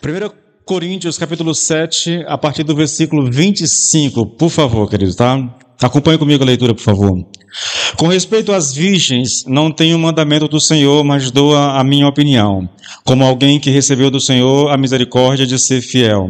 1 Coríntios, capítulo 7, a partir do versículo 25. Por favor, queridos, tá? Acompanhe comigo a leitura, por favor. Com respeito às virgens, não tenho mandamento do Senhor, mas dou a minha opinião, como alguém que recebeu do Senhor a misericórdia de ser fiel.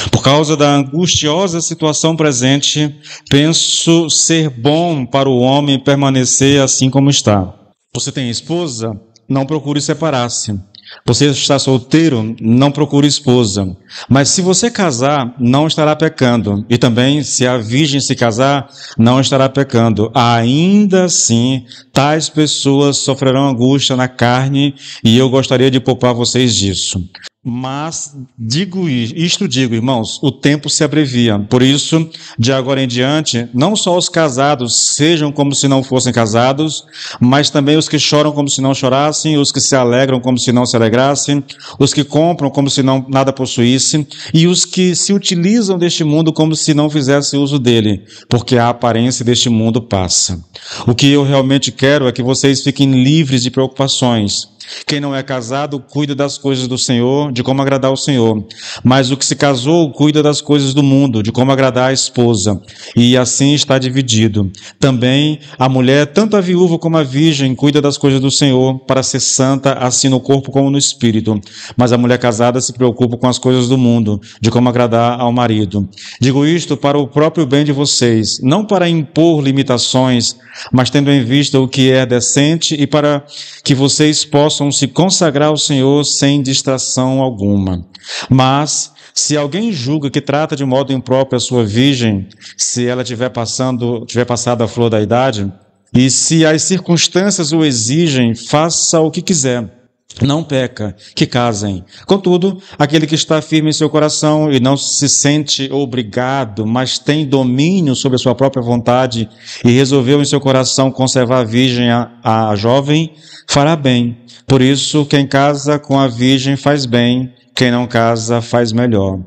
Por causa da angustiosa situação presente, penso ser bom para o homem permanecer assim como está. Você tem esposa? Não procure separar-se. Você está solteiro? Não procure esposa. Mas se você casar, não estará pecando. E também, se a virgem se casar, não estará pecando. Ainda assim, tais pessoas sofrerão angústia na carne, e eu gostaria de poupar vocês disso. Mas digo, irmãos, o tempo se abrevia. Por isso, de agora em diante, não só os casados sejam como se não fossem casados, mas também os que choram como se não chorassem, os que se alegram como se não se alegrassem, os que compram como se não nada possuíssem, e os que se utilizam deste mundo como se não fizessem uso dele, porque a aparência deste mundo passa. O que eu realmente quero é que vocês fiquem livres de preocupações. Quem não é casado, cuida das coisas do Senhor, de como agradar o Senhor. Mas o que se casou, cuida das coisas do mundo, de como agradar a esposa. E assim está dividido. Também a mulher, tanto a viúva como a virgem, cuida das coisas do Senhor, para ser santa, assim no corpo como no espírito. Mas a mulher casada se preocupa com as coisas do mundo, de como agradar ao marido. Digo isto para o próprio bem de vocês, não para impor limitações, mas tendo em vista o que é decente e para que vocês possam se consagrar ao Senhor sem distração alguma. Mas, se alguém julga que trata de modo impróprio a sua virgem, se ela tiver passado a flor da idade, e se as circunstâncias o exigem, faça o que quiser. Não peca, que casem. Contudo, aquele que está firme em seu coração e não se sente obrigado, mas tem domínio sobre a sua própria vontade e resolveu em seu coração conservar a virgem a jovem, fará bem. Por isso, quem casa com a virgem faz bem, quem não casa faz melhor.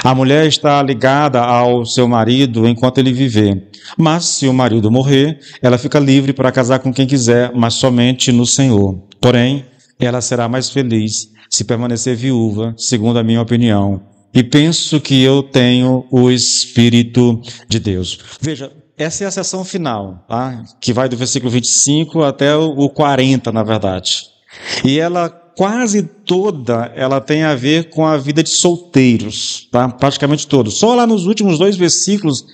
A mulher está ligada ao seu marido enquanto ele viver. Mas, se o marido morrer, ela fica livre para casar com quem quiser, mas somente no Senhor. Porém, ela será mais feliz se permanecer viúva, segundo a minha opinião. E penso que eu tenho o Espírito de Deus. Veja, essa é a seção final, tá? Que vai do versículo 25 até o 40, na verdade. E ela quase toda, ela tem a ver com a vida de solteiros, tá? Praticamente todos. Só lá nos últimos 2 versículos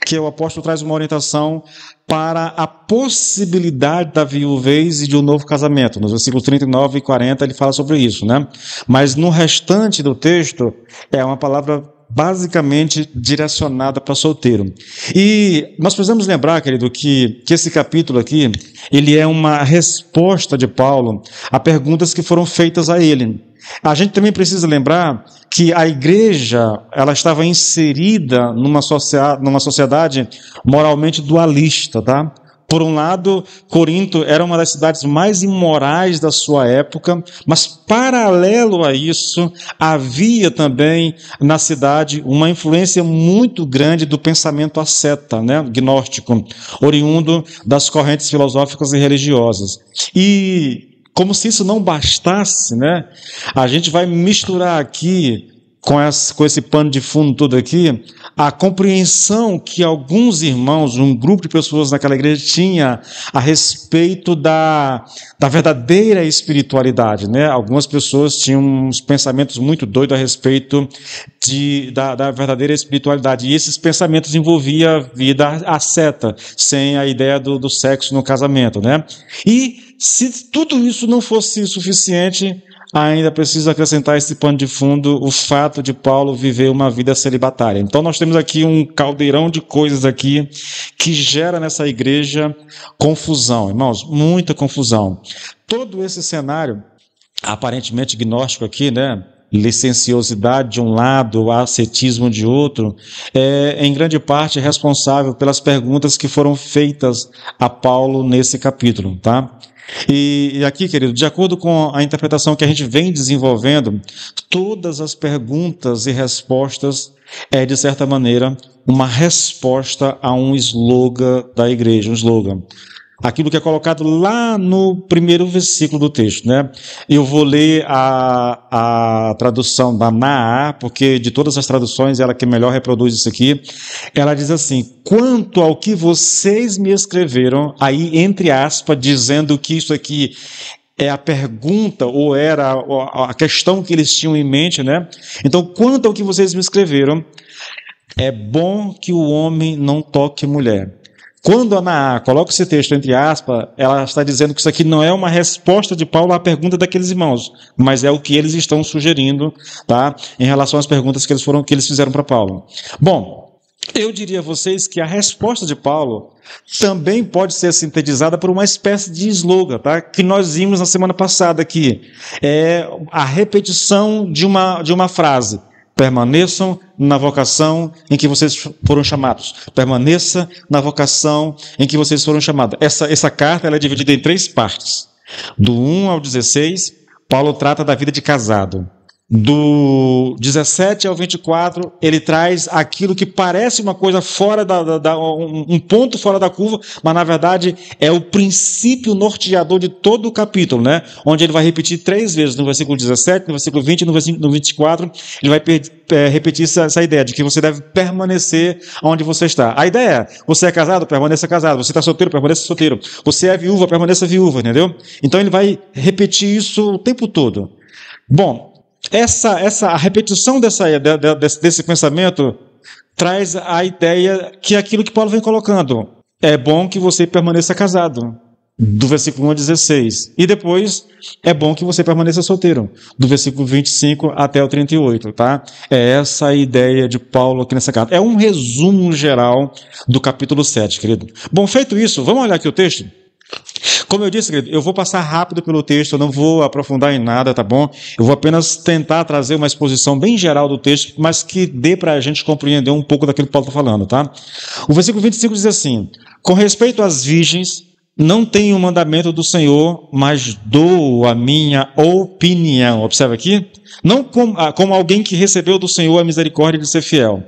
que o apóstolo traz uma orientação para a possibilidade da viuvez e de um novo casamento. Nos versículos 39 e 40 ele fala sobre isso, né? Mas no restante do texto é uma palavra basicamente direcionada para solteiro. E nós precisamos lembrar, querido, que esse capítulo aqui, ele é uma resposta de Paulo a perguntas que foram feitas a ele. A gente também precisa lembrar que a igreja, ela estava inserida numa sociedade moralmente dualista, tá? Por um lado, Corinto era uma das cidades mais imorais da sua época, mas paralelo a isso, havia também na cidade uma influência muito grande do pensamento asceta, né, gnóstico, oriundo das correntes filosóficas e religiosas. E como se isso não bastasse, né, a gente vai misturar aqui com esse pano de fundo todo aqui, a compreensão que alguns irmãos, um grupo de pessoas naquela igreja tinha a respeito da verdadeira espiritualidade, né? Algumas pessoas tinham uns pensamentos muito doidos a respeito da verdadeira espiritualidade, e esses pensamentos envolviam a vida asceta, sem a ideia do sexo no casamento, né? E se tudo isso não fosse suficiente, ainda precisa acrescentar esse pano de fundo o fato de Paulo viver uma vida celibatária. Então nós temos aqui um caldeirão de coisas aqui que gera nessa igreja confusão, irmãos, muita confusão. Todo esse cenário aparentemente gnóstico aqui, né? Licenciosidade de um lado, ascetismo de outro, é em grande parte responsável pelas perguntas que foram feitas a Paulo nesse capítulo, tá? E aqui, querido, de acordo com a interpretação que a gente vem desenvolvendo, todas as perguntas e respostas é, de certa maneira, uma resposta a um slogan da igreja, um slogan. aquilo que é colocado lá no primeiro versículo do texto, né? Eu vou ler a tradução da Naá, porque de todas as traduções ela que melhor reproduz isso aqui. Ela diz assim: quanto ao que vocês me escreveram, aí entre aspas, dizendo que isso aqui é a pergunta, ou era a questão que eles tinham em mente, né? Então, quanto ao que vocês me escreveram, é bom que o homem não toque mulher. Quando a Naá coloca esse texto entre aspas, ela está dizendo que isso aqui não é uma resposta de Paulo à pergunta daqueles irmãos, mas é o que eles estão sugerindo, tá? Em relação às perguntas que eles fizeram para Paulo. Bom, eu diria a vocês que a resposta de Paulo também pode ser sintetizada por uma espécie de slogan, tá? Que nós vimos na semana passada aqui. É a repetição de uma frase. Permaneçam na vocação em que vocês foram chamados. Permaneça na vocação em que vocês foram chamados. Essa carta ela é dividida em 3 partes. Do 1 ao 16, Paulo trata da vida de casado. Do 17 ao 24, ele traz aquilo que parece uma coisa fora um ponto fora da curva, mas na verdade é o princípio norteador de todo o capítulo, né? Onde ele vai repetir 3 vezes, no versículo 17, no versículo 20 e no 24, ele vai repetir essa ideia de que você deve permanecer onde você está. A ideia é, você é casado, permaneça casado. Você está solteiro, permaneça solteiro. Você é viúva, permaneça viúva, entendeu? Então ele vai repetir isso o tempo todo. Bom, a repetição desse pensamento traz a ideia que é aquilo que Paulo vem colocando. É bom que você permaneça casado, do versículo 1 ao 16. E depois, é bom que você permaneça solteiro, do versículo 25 até o 38, tá? É essa a ideia de Paulo aqui nessa carta. É um resumo geral do capítulo 7, querido. Bom, feito isso, vamos olhar aqui o texto? Como eu disse, querido, eu vou passar rápido pelo texto, eu não vou aprofundar em nada, tá bom? Eu vou apenas tentar trazer uma exposição bem geral do texto, mas que dê para a gente compreender um pouco daquilo que Paulo está falando, tá? O versículo 25 diz assim: com respeito às virgens, não tenho o mandamento do Senhor, mas dou a minha opinião. Observa aqui. Não como alguém que recebeu do Senhor a misericórdia de ser fiel.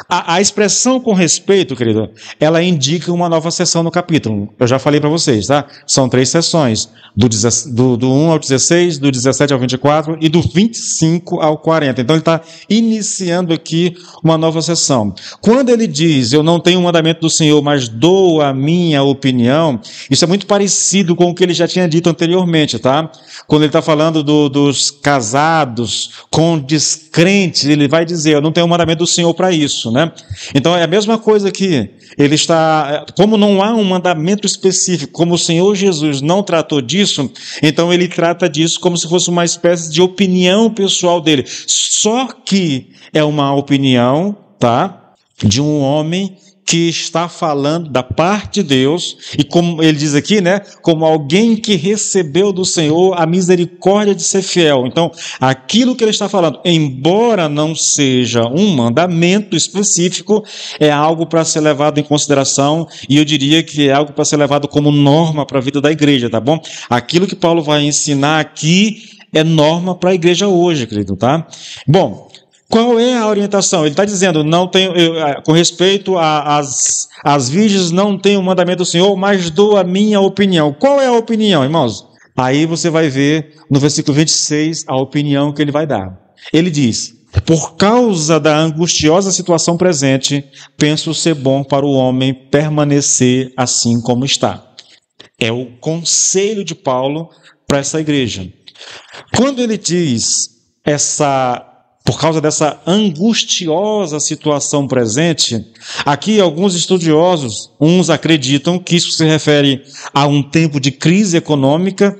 A expressão com respeito, querido, ela indica uma nova sessão no capítulo. Eu já falei para vocês, tá? São 3 sessões, do 1 ao 16, do 17 ao 24 e do 25 ao 40. Então ele está iniciando aqui uma nova sessão. Quando ele diz, eu não tenho o mandamento do Senhor, mas dou a minha opinião, isso é muito parecido com o que ele já tinha dito anteriormente, tá? Quando ele está falando dos casados com descrentes, ele vai dizer, eu não tenho o mandamento do Senhor para isso, né? Então é a mesma coisa aqui. Ele está, como não há um mandamento específico, como o Senhor Jesus não tratou disso, então ele trata disso como se fosse uma espécie de opinião pessoal dele. Só que é uma opinião, tá? De um homem que está falando da parte de Deus, e como ele diz aqui, né, como alguém que recebeu do Senhor a misericórdia de ser fiel. Então, aquilo que ele está falando, embora não seja um mandamento específico, é algo para ser levado em consideração, e eu diria que é algo para ser levado como norma para a vida da igreja, tá bom? Aquilo que Paulo vai ensinar aqui é norma para a igreja hoje, querido, tá? Bom, qual é a orientação? Ele está dizendo, com respeito às virgens, não tenho o mandamento do Senhor, mas dou a minha opinião. Qual é a opinião, irmãos? Aí você vai ver no versículo 26 a opinião que ele vai dar. Ele diz, por causa da angustiosa situação presente, penso ser bom para o homem permanecer assim como está. É o conselho de Paulo para essa igreja. Quando ele diz por causa dessa angustiosa situação presente, aqui alguns estudiosos, uns acreditam que isso se refere a um tempo de crise econômica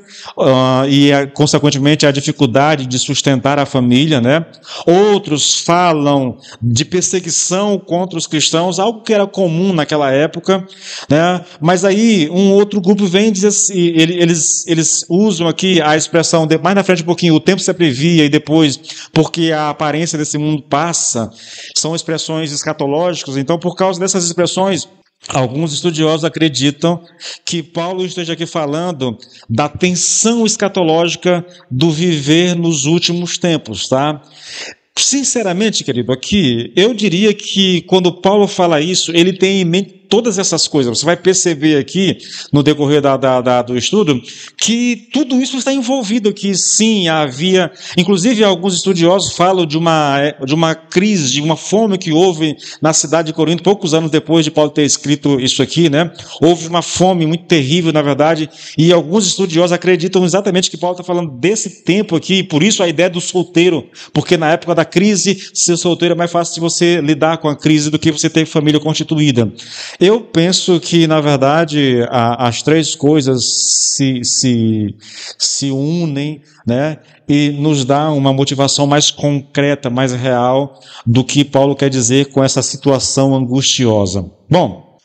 e, consequentemente, a dificuldade de sustentar a família, né? Outros falam de perseguição contra os cristãos, algo que era comum naquela época, né? Mas aí um outro grupo vem e diz assim, eles usam aqui a expressão, mais na frente um pouquinho, o tempo se abrevia e depois, porque a aparência desse mundo passa, são expressões escatológicas. Então, por causa dessas expressões, alguns estudiosos acreditam que Paulo esteja aqui falando da tensão escatológica do viver nos últimos tempos, tá? Sinceramente, querido, aqui, eu diria que quando Paulo fala isso, ele tem em mente todas essas coisas. Você vai perceber aqui, no decorrer do estudo, que tudo isso está envolvido aqui. Sim, havia... Inclusive, alguns estudiosos falam de uma crise, de uma fome que houve na cidade de Corinto, poucos anos depois de Paulo ter escrito isso aqui, né? Houve uma fome muito terrível, na verdade, e alguns estudiosos acreditam exatamente que Paulo está falando desse tempo aqui, e por isso a ideia do solteiro, porque na época da crise, ser solteiro é mais fácil de você lidar com a crise do que você ter família constituída. Eu penso que, na verdade, as três coisas se unem, né, e nos dá uma motivação mais concreta, mais real do que Paulo quer dizer com essa situação angustiosa. Bom,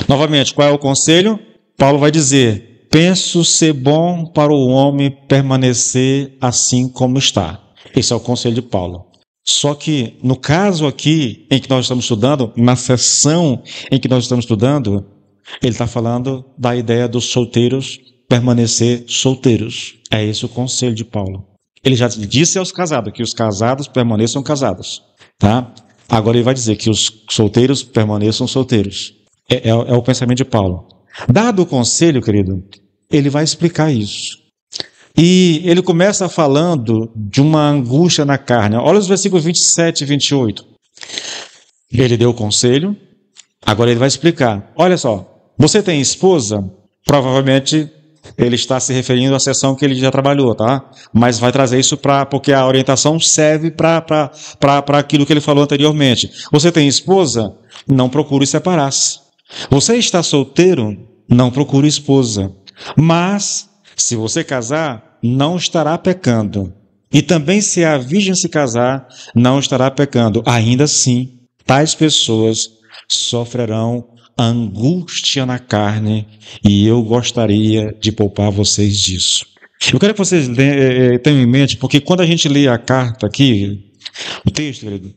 novamente, qual é o conselho? Paulo vai dizer: penso ser bom para o homem permanecer assim como está. Esse é o conselho de Paulo. Só que, no caso aqui, em que nós estamos estudando, na seção em que nós estamos estudando, ele está falando da ideia dos solteiros permanecer solteiros. É esse o conselho de Paulo. Ele já disse aos casados que os casados permaneçam casados, tá? Agora ele vai dizer que os solteiros permaneçam solteiros. É o pensamento de Paulo. Dado o conselho, querido, ele vai explicar isso. E ele começa falando de uma angústia na carne. Olha os versículos 27 e 28. Ele deu o conselho, agora ele vai explicar. Olha só, você tem esposa? Provavelmente ele está se referindo à sessão que ele já trabalhou, tá? Mas vai trazer isso porque a orientação serve para aquilo que ele falou anteriormente. Você tem esposa? Não procure separar-se. Você está solteiro? Não procure esposa. Mas, se você casar, não estará pecando. E também se a virgem se casar, não estará pecando. Ainda assim, tais pessoas sofrerão angústia na carne, e eu gostaria de poupar vocês disso. Eu quero que vocês tenham em mente, porque quando a gente lê a carta aqui, o texto, querido,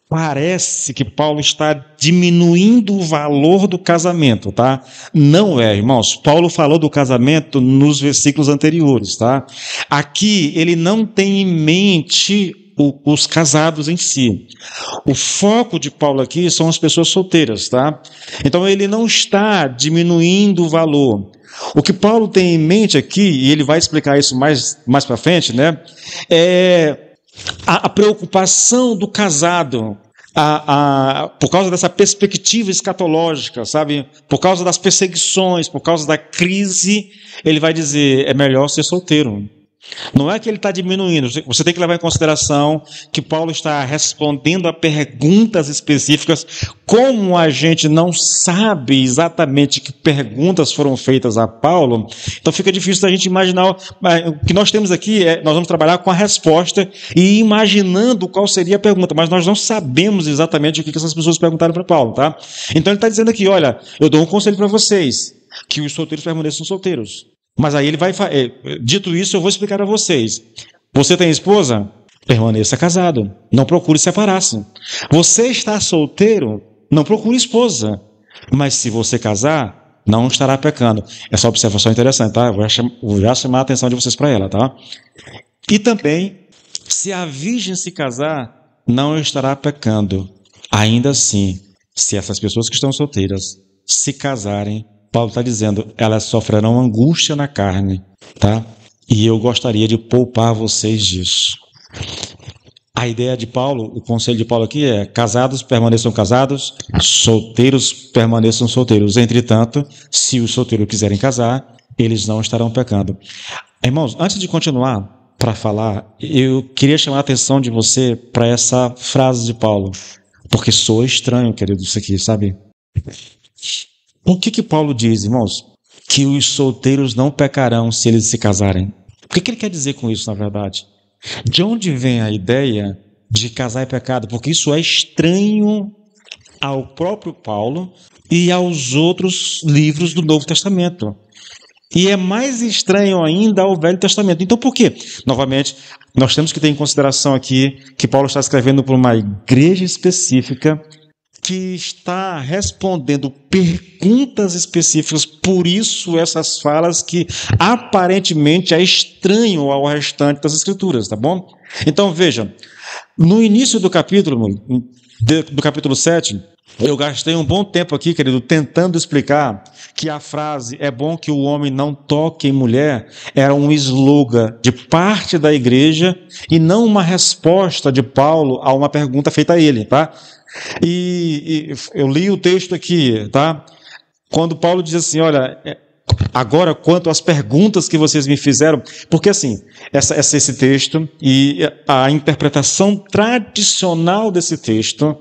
parece que Paulo está diminuindo o valor do casamento, tá? Não é, irmãos. Paulo falou do casamento nos versículos anteriores, tá? Aqui ele não tem em mente os casados em si. O foco de Paulo aqui são as pessoas solteiras, tá? Então ele não está diminuindo o valor. O que Paulo tem em mente aqui, e ele vai explicar isso mais para frente, né? É a preocupação do casado, por causa dessa perspectiva escatológica, sabe? Por causa das perseguições, por causa da crise, ele vai dizer, é melhor ser solteiro. Não é que ele está diminuindo, você tem que levar em consideração que Paulo está respondendo a perguntas específicas. Como a gente não sabe exatamente que perguntas foram feitas a Paulo, então fica difícil da gente imaginar. O que nós temos aqui nós vamos trabalhar com a resposta e imaginando qual seria a pergunta, mas nós não sabemos exatamente o que essas pessoas perguntaram para Paulo, tá? Então ele está dizendo aqui, olha, eu dou um conselho para vocês, que os solteiros permaneçam solteiros. Mas aí ele vai... Dito isso, eu vou explicar a vocês. Você tem esposa? Permaneça casado. Não procure separar-se. Você está solteiro? Não procure esposa. Mas se você casar, não estará pecando. Essa observação é interessante, tá? Vou já chamar a atenção de vocês para ela, tá? E também, se a virgem se casar, não estará pecando. Ainda assim, se essas pessoas que estão solteiras se casarem, Paulo está dizendo, elas sofrerão angústia na carne, tá? E eu gostaria de poupar vocês disso. A ideia de Paulo, o conselho de Paulo aqui é, casados permaneçam casados, solteiros permaneçam solteiros. Entretanto, se os solteiros quiserem casar, eles não estarão pecando. Irmãos, antes de continuar para falar, eu queria chamar a atenção de você para essa frase de Paulo, porque soa estranho, querido, isso aqui, sabe? O que Paulo diz, irmãos? Que os solteiros não pecarão se eles se casarem. O que ele quer dizer com isso, na verdade? De onde vem a ideia de casar é pecado? Porque isso é estranho ao próprio Paulo e aos outros livros do Novo Testamento. E é mais estranho ainda ao Velho Testamento. Então, por quê? Novamente, nós temos que ter em consideração aqui que Paulo está escrevendo para uma igreja específica que está respondendo perguntas específicas, por isso essas falas que aparentemente é estranho ao restante das Escrituras, tá bom? Então veja, No início do capítulo 7, eu gastei um bom tempo aqui, querido, tentando explicar que a frase "é bom que o homem não toque em mulher" era um slogan de parte da igreja e não uma resposta de Paulo a uma pergunta feita a ele, tá? E eu li o texto aqui, tá? Quando Paulo diz assim, olha, agora quanto às perguntas que vocês me fizeram, porque assim, esse texto e a interpretação tradicional desse texto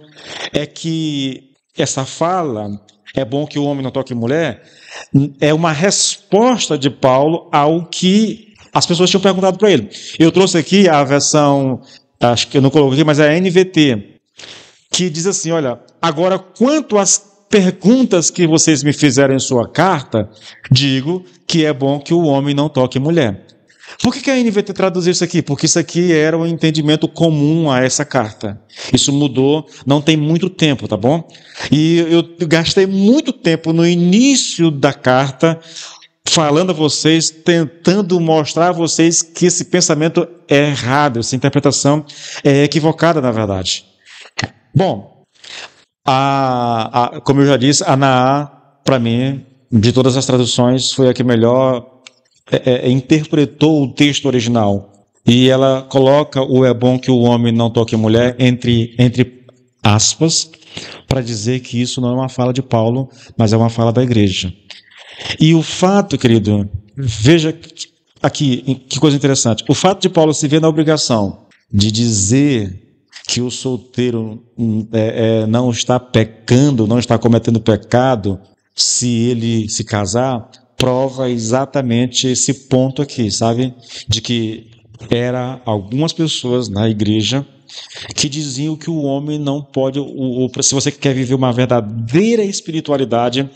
é que essa fala, "é bom que o homem não toque em mulher", é uma resposta de Paulo ao que as pessoas tinham perguntado para ele. Eu trouxe aqui a versão, acho que eu não coloquei, mas é a NVT, que diz assim, olha, agora quanto às perguntas que vocês me fizeram em sua carta, digo que é bom que o homem não toque mulher. Por que a NVT traduziu isso aqui? Porque isso aqui era um entendimento comum a essa carta. Isso mudou, não tem muito tempo, tá bom? E eu gastei muito tempo no início da carta falando a vocês, tentando mostrar a vocês que esse pensamento é errado, essa interpretação é equivocada, na verdade. Bom, como eu já disse, a Naá, para mim, de todas as traduções, foi a que melhor interpretou o texto original. E ela coloca o "é bom que o homem não toque a mulher" entre aspas, para dizer que isso não é uma fala de Paulo, mas é uma fala da igreja. E o fato, querido, veja aqui, que coisa interessante, o fato de Paulo se ver na obrigação de dizer que o solteiro não está pecando, não está cometendo pecado se ele se casar, prova exatamente esse ponto aqui, sabe? De que era algumas pessoas na igreja que diziam que o homem não pode, se você quer viver uma verdadeira espiritualidade,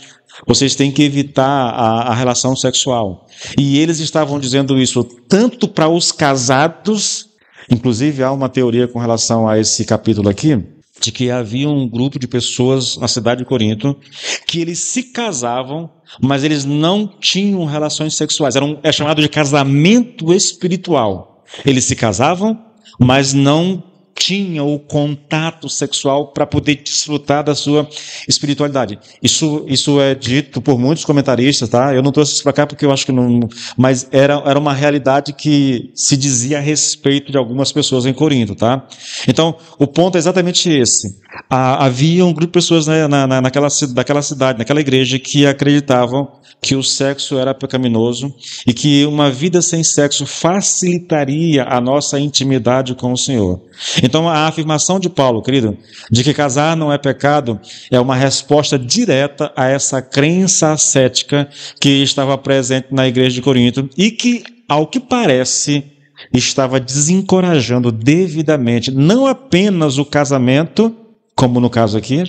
vocês têm que evitar a relação sexual. E eles estavam dizendo isso tanto para os casados, inclusive há uma teoria com relação a esse capítulo aqui, de que havia um grupo de pessoas na cidade de Corinto que eles se casavam, mas eles não tinham relações sexuais. É chamado de casamento espiritual. Eles se casavam, mas não tinham o contato sexual para poder desfrutar da sua espiritualidade. Isso é dito por muitos comentaristas, tá? Eu não trouxe isso para cá porque eu acho que não... Mas era uma realidade que se dizia a respeito de algumas pessoas em Corinto, tá? Então, o ponto é exatamente esse. Havia um grupo de pessoas naquela cidade, naquela igreja, que acreditavam que o sexo era pecaminoso e que uma vida sem sexo facilitaria a nossa intimidade com o Senhor. Então, a afirmação de Paulo, querido, de que casar não é pecado, é uma resposta direta a essa crença ascética que estava presente na igreja de Corinto e que, ao que parece, estava desencorajando devidamente não apenas o casamento, como no caso aqui,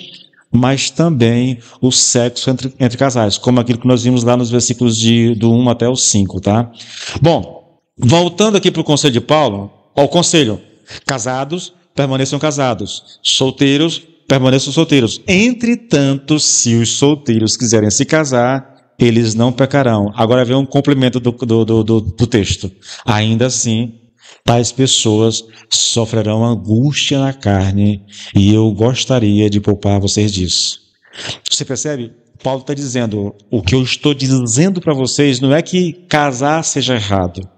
mas também o sexo entre casais, como aquilo que nós vimos lá nos versículos do 1 até o 5, tá? Bom, voltando aqui para o conselho de Paulo, ao conselho, casados, permaneçam casados, solteiros, permaneçam solteiros. Entretanto, se os solteiros quiserem se casar, eles não pecarão. Agora vem um complemento do texto. Ainda assim, tais pessoas sofrerão angústia na carne, e eu gostaria de poupar vocês disso. Você percebe? Paulo está dizendo, o que eu estou dizendo para vocês não é que casar seja errado,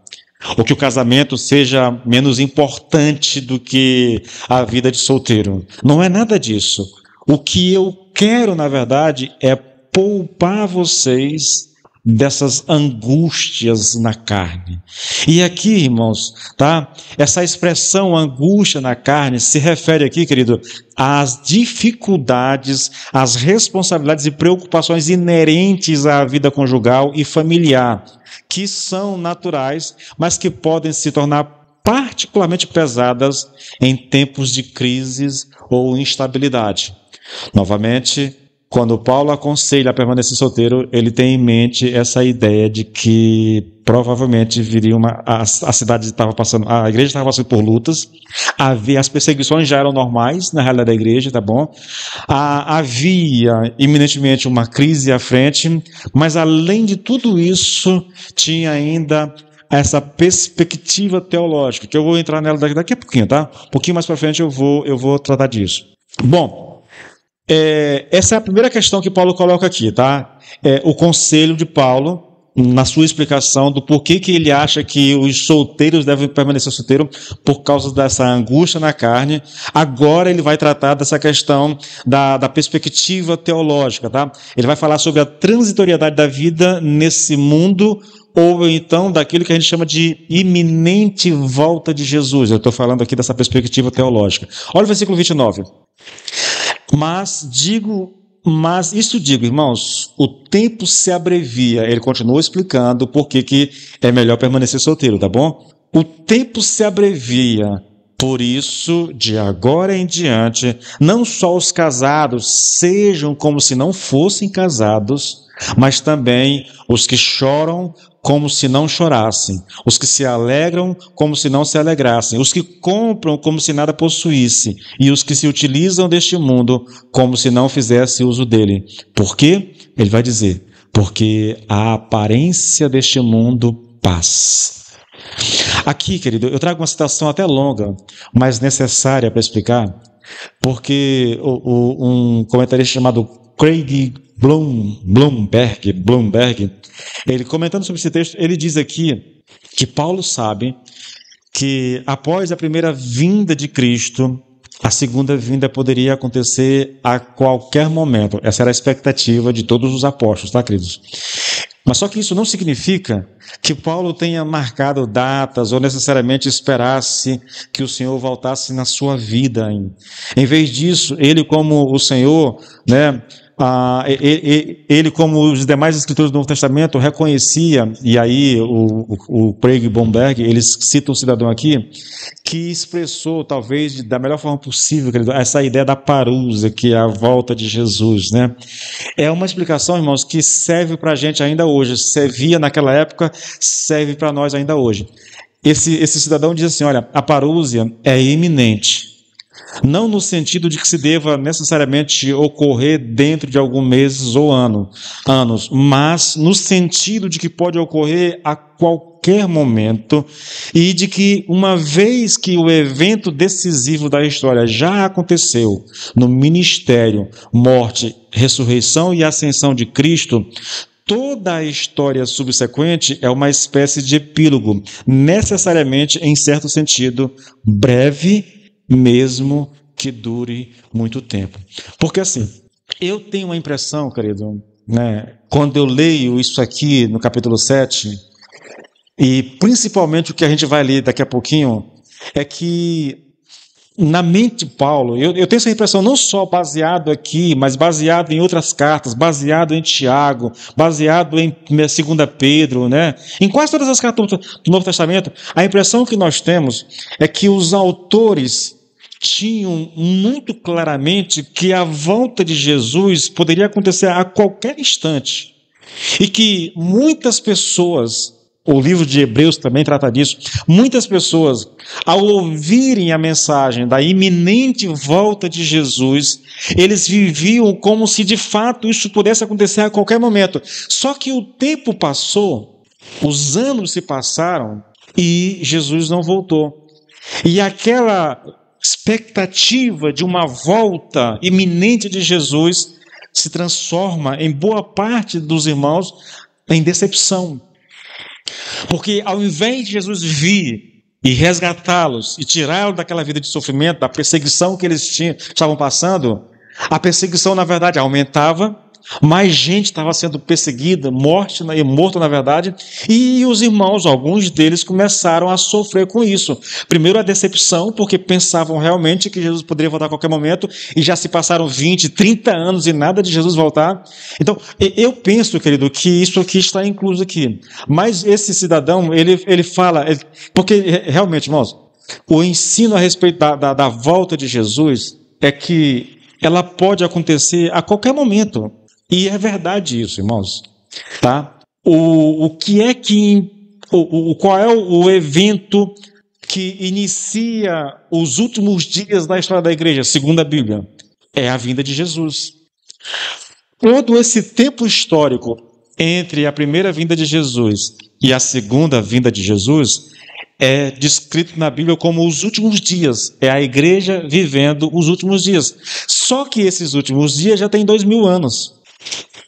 ou que o casamento seja menos importante do que a vida de solteiro. Não é nada disso. O que eu quero, na verdade, é poupar vocês dessas angústias na carne. E aqui, irmãos, tá? Essa expressão angústia na carne se refere aqui, querido, às dificuldades, às responsabilidades e preocupações inerentes à vida conjugal e familiar, que são naturais, mas que podem se tornar particularmente pesadas em tempos de crises ou instabilidade. Novamente, quando Paulo aconselha a permanecer solteiro, ele tem em mente essa ideia de que provavelmente viria a cidade estava passando, a igreja estava passando por lutas, as perseguições já eram normais na realidade da igreja, tá bom? Havia iminentemente uma crise à frente, mas além de tudo isso, tinha ainda a essa perspectiva teológica, que eu vou entrar nela daqui a pouquinho, tá? Um pouquinho mais para frente eu vou tratar disso. Bom, essa é a primeira questão que Paulo coloca aqui, tá? O conselho de Paulo, na sua explicação do porquê que ele acha que os solteiros devem permanecer solteiros por causa dessa angústia na carne. Agora ele vai tratar dessa questão da perspectiva teológica, tá? Ele vai falar sobre a transitoriedade da vida nesse mundo, ou então daquilo que a gente chama de iminente volta de Jesus. Eu estou falando aqui dessa perspectiva teológica. Olha o versículo 29. Mas isso digo, irmãos, o tempo se abrevia. Ele continua explicando por que é melhor permanecer solteiro, tá bom? O tempo se abrevia. Por isso, de agora em diante, não só os casados sejam como se não fossem casados, mas também os que choram como se não chorassem, os que se alegram como se não se alegrassem, os que compram como se nada possuíssem, e os que se utilizam deste mundo como se não fizesse uso dele. Por quê? Ele vai dizer, porque a aparência deste mundo passa. Aqui, querido, eu trago uma citação até longa, mas necessária para explicar, porque um comentarista chamado Craig Blomberg, ele comentando sobre esse texto, ele diz aqui que Paulo sabe que após a primeira vinda de Cristo, a segunda vinda poderia acontecer a qualquer momento. Essa era a expectativa de todos os apóstolos, tá, queridos? Mas só que isso não significa que Paulo tenha marcado datas ou necessariamente esperasse que o Senhor voltasse na sua vida. Em vez disso, ele como o Senhor, né, ele como os demais escritores do Novo Testamento reconhecia, e aí o Craig Blomberg, eles citam um cidadão aqui, que expressou talvez da melhor forma possível, querido, essa ideia da parúzia, que é a volta de Jesus, né? É uma explicação, irmãos, que serve para a gente ainda hoje, servia naquela época, serve para nós ainda hoje. Esse cidadão diz assim, olha, a parúzia é iminente. Não no sentido de que se deva necessariamente ocorrer dentro de alguns meses ou anos, mas no sentido de que pode ocorrer a qualquer momento e de que uma vez que o evento decisivo da história já aconteceu no ministério, morte, ressurreição e ascensão de Cristo, toda a história subsequente é uma espécie de epílogo, necessariamente, em certo sentido, breve, mesmo que dure muito tempo. Porque assim, eu tenho uma impressão, querido, né, quando eu leio isso aqui no capítulo 7, e principalmente o que a gente vai ler daqui a pouquinho, é que na mente de Paulo, eu tenho essa impressão não só baseado aqui, mas baseado em outras cartas, baseado em Tiago, baseado em 2 Pedro, né? Em quase todas as cartas do Novo Testamento, a impressão que nós temos é que os autores tinham muito claramente que a volta de Jesus poderia acontecer a qualquer instante. E que muitas pessoas, o livro de Hebreus também trata disso, muitas pessoas, ao ouvirem a mensagem da iminente volta de Jesus, eles viviam como se de fato isso pudesse acontecer a qualquer momento. Só que o tempo passou, os anos se passaram e Jesus não voltou. E aquela expectativa de uma volta iminente de Jesus se transforma em boa parte dos irmãos em decepção. Porque ao invés de Jesus vir e resgatá-los e tirá-los daquela vida de sofrimento, da perseguição que eles estavam passando, a perseguição na verdade aumentava, mais gente estava sendo perseguida, morta na verdade, e os irmãos, alguns deles começaram a sofrer com isso. Primeiro a decepção, porque pensavam realmente que Jesus poderia voltar a qualquer momento, e já se passaram 20, 30 anos e nada de Jesus voltar. Então, eu penso, querido, que isso aqui está incluso aqui. Mas esse cidadão, ele fala, porque realmente, irmãos, o ensino a respeito da volta de Jesus é que ela pode acontecer a qualquer momento. E é verdade isso, irmãos, tá? Qual é o evento que inicia os últimos dias da história da igreja, segundo a Bíblia? É a vinda de Jesus. Todo esse tempo histórico entre a primeira vinda de Jesus e a segunda vinda de Jesus é descrito na Bíblia como os últimos dias. É a igreja vivendo os últimos dias. Só que esses últimos dias já tem 2000 anos.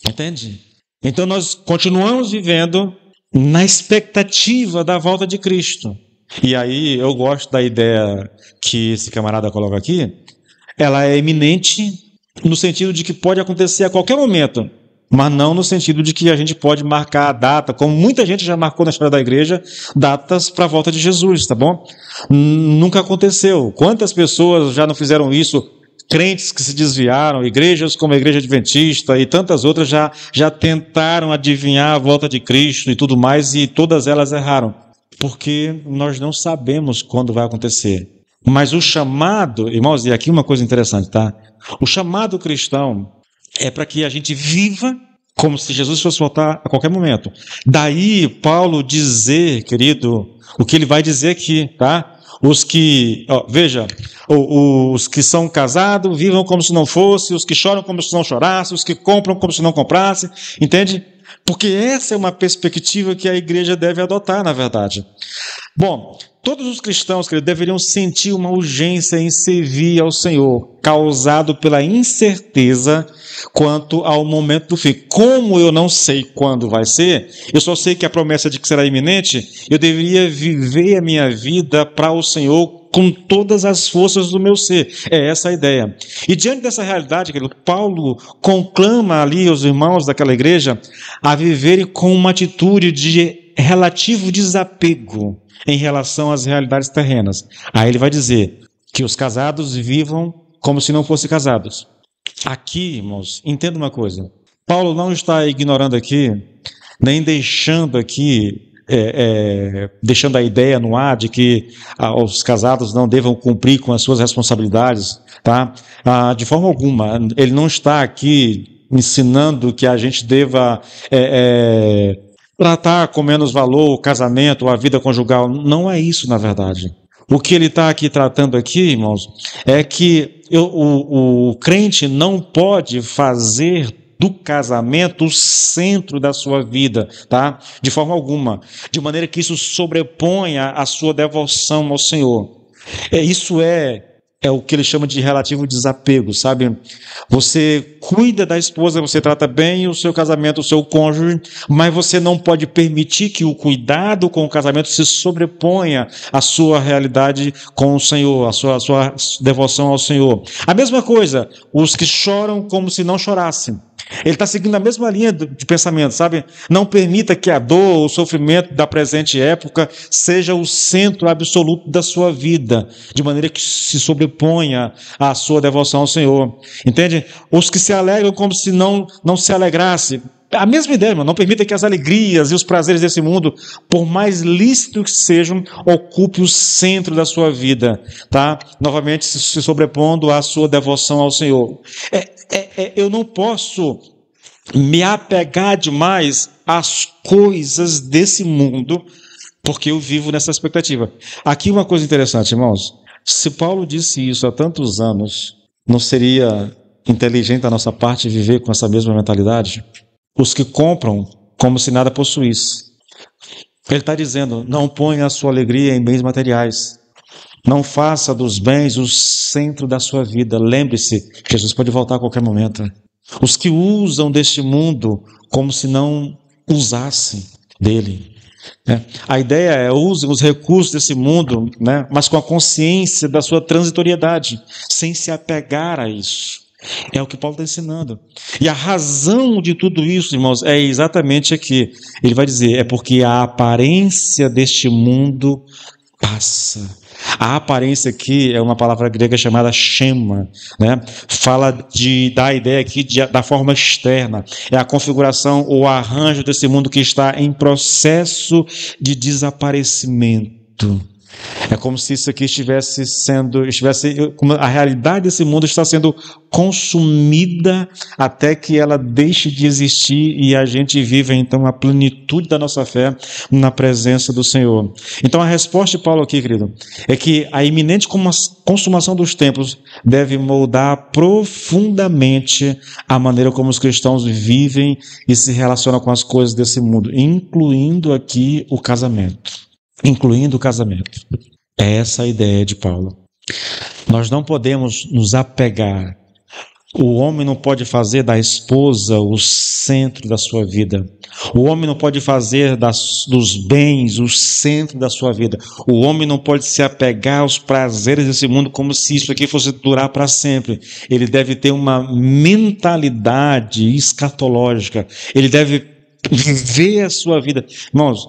Entende? Então nós continuamos vivendo na expectativa da volta de Cristo. E aí eu gosto da ideia que esse camarada coloca aqui. Ela é iminente no sentido de que pode acontecer a qualquer momento, mas não no sentido de que a gente pode marcar a data, como muita gente já marcou na história da igreja, datas para a volta de Jesus, tá bom? Nunca aconteceu. Quantas pessoas já não fizeram isso? Crentes que se desviaram, igrejas como a Igreja Adventista e tantas outras já tentaram adivinhar a volta de Cristo e tudo mais, e todas elas erraram, porque nós não sabemos quando vai acontecer. Mas o chamado, irmãos, e aqui uma coisa interessante, tá? O chamado cristão é para que a gente viva como se Jesus fosse voltar a qualquer momento. Daí Paulo dizer, querido, o que ele vai dizer aqui, tá? Os que, veja, os que são casados vivam como se não fosse, os que choram como se não chorassem, os que compram como se não comprassem, entende? Porque essa é uma perspectiva que a igreja deve adotar, na verdade. Bom, todos os cristãos, querido, deveriam sentir uma urgência em servir ao Senhor, causado pela incerteza quanto ao momento do fim. Como eu não sei quando vai ser, eu só sei que a promessa de que será iminente, eu deveria viver a minha vida para o Senhor com todas as forças do meu ser. É essa a ideia. E diante dessa realidade, querido, Paulo conclama ali os irmãos daquela igreja a viverem com uma atitude de relativo desapego em relação às realidades terrenas. Aí ele vai dizer que os casados vivam como se não fossem casados. Aqui, irmãos, entenda uma coisa. Paulo não está ignorando aqui, nem deixando aqui, deixando a ideia no ar de que os casados não devam cumprir com as suas responsabilidades, tá? De forma alguma. Ele não está aqui ensinando que a gente deva tratar com menos valor o casamento ou a vida conjugal. Não é isso, na verdade. O que ele está aqui tratando aqui, irmãos, é que o crente não pode fazer do casamento o centro da sua vida, tá? De forma alguma. De maneira que isso sobreponha a sua devoção ao Senhor. Isso é o que ele chama de relativo desapego, sabe? Você cuida da esposa, você trata bem o seu casamento, o seu cônjuge, mas você não pode permitir que o cuidado com o casamento se sobreponha à sua realidade com o Senhor, à sua devoção ao Senhor. A mesma coisa, os que choram como se não chorassem. Ele está seguindo a mesma linha de pensamento, sabe? Não permita que a dor, o sofrimento da presente época seja o centro absoluto da sua vida, de maneira que se sobreponha à sua devoção ao Senhor. Entende? Os que se alegram como se não se alegrasse. A mesma ideia, irmão. Não permita que as alegrias e os prazeres desse mundo, por mais lícitos que sejam, ocupe o centro da sua vida, tá? Novamente se sobrepondo à sua devoção ao Senhor. Eu não posso me apegar demais às coisas desse mundo, porque eu vivo nessa expectativa. Aqui uma coisa interessante, irmãos. Se Paulo disse isso há tantos anos, não seria inteligente da nossa parte viver com essa mesma mentalidade? Os que compram como se nada possuísse. Ele está dizendo, não ponha a sua alegria em bens materiais. Não faça dos bens o centro da sua vida. Lembre-se, Jesus pode voltar a qualquer momento. Os que usam deste mundo como se não usassem dele. A ideia é usem os recursos desse mundo, mas com a consciência da sua transitoriedade, sem se apegar a isso. É o que Paulo está ensinando. E a razão de tudo isso, irmãos, é exatamente aqui. Ele vai dizer, é porque a aparência deste mundo passa. A aparência aqui é uma palavra grega chamada schema, Fala da ideia aqui da forma externa. É a configuração ou arranjo desse mundo que está em processo de desaparecimento. É como se isso aqui como a realidade desse mundo está sendo consumida até que ela deixe de existir e a gente vive então a plenitude da nossa fé na presença do Senhor. Então a resposta de Paulo aqui, querido, é que a iminente consumação dos tempos deve moldar profundamente a maneira como os cristãos vivem e se relacionam com as coisas desse mundo, incluindo aqui o casamento. Incluindo o casamento. É essa a ideia de Paulo. Nós não podemos nos apegar. O homem não pode fazer da esposa o centro da sua vida. O homem não pode fazer dos bens o centro da sua vida. O homem não pode se apegar aos prazeres desse mundo como se isso aqui fosse durar para sempre. Ele deve ter uma mentalidade escatológica. Ele deve viver a sua vida. Irmãos,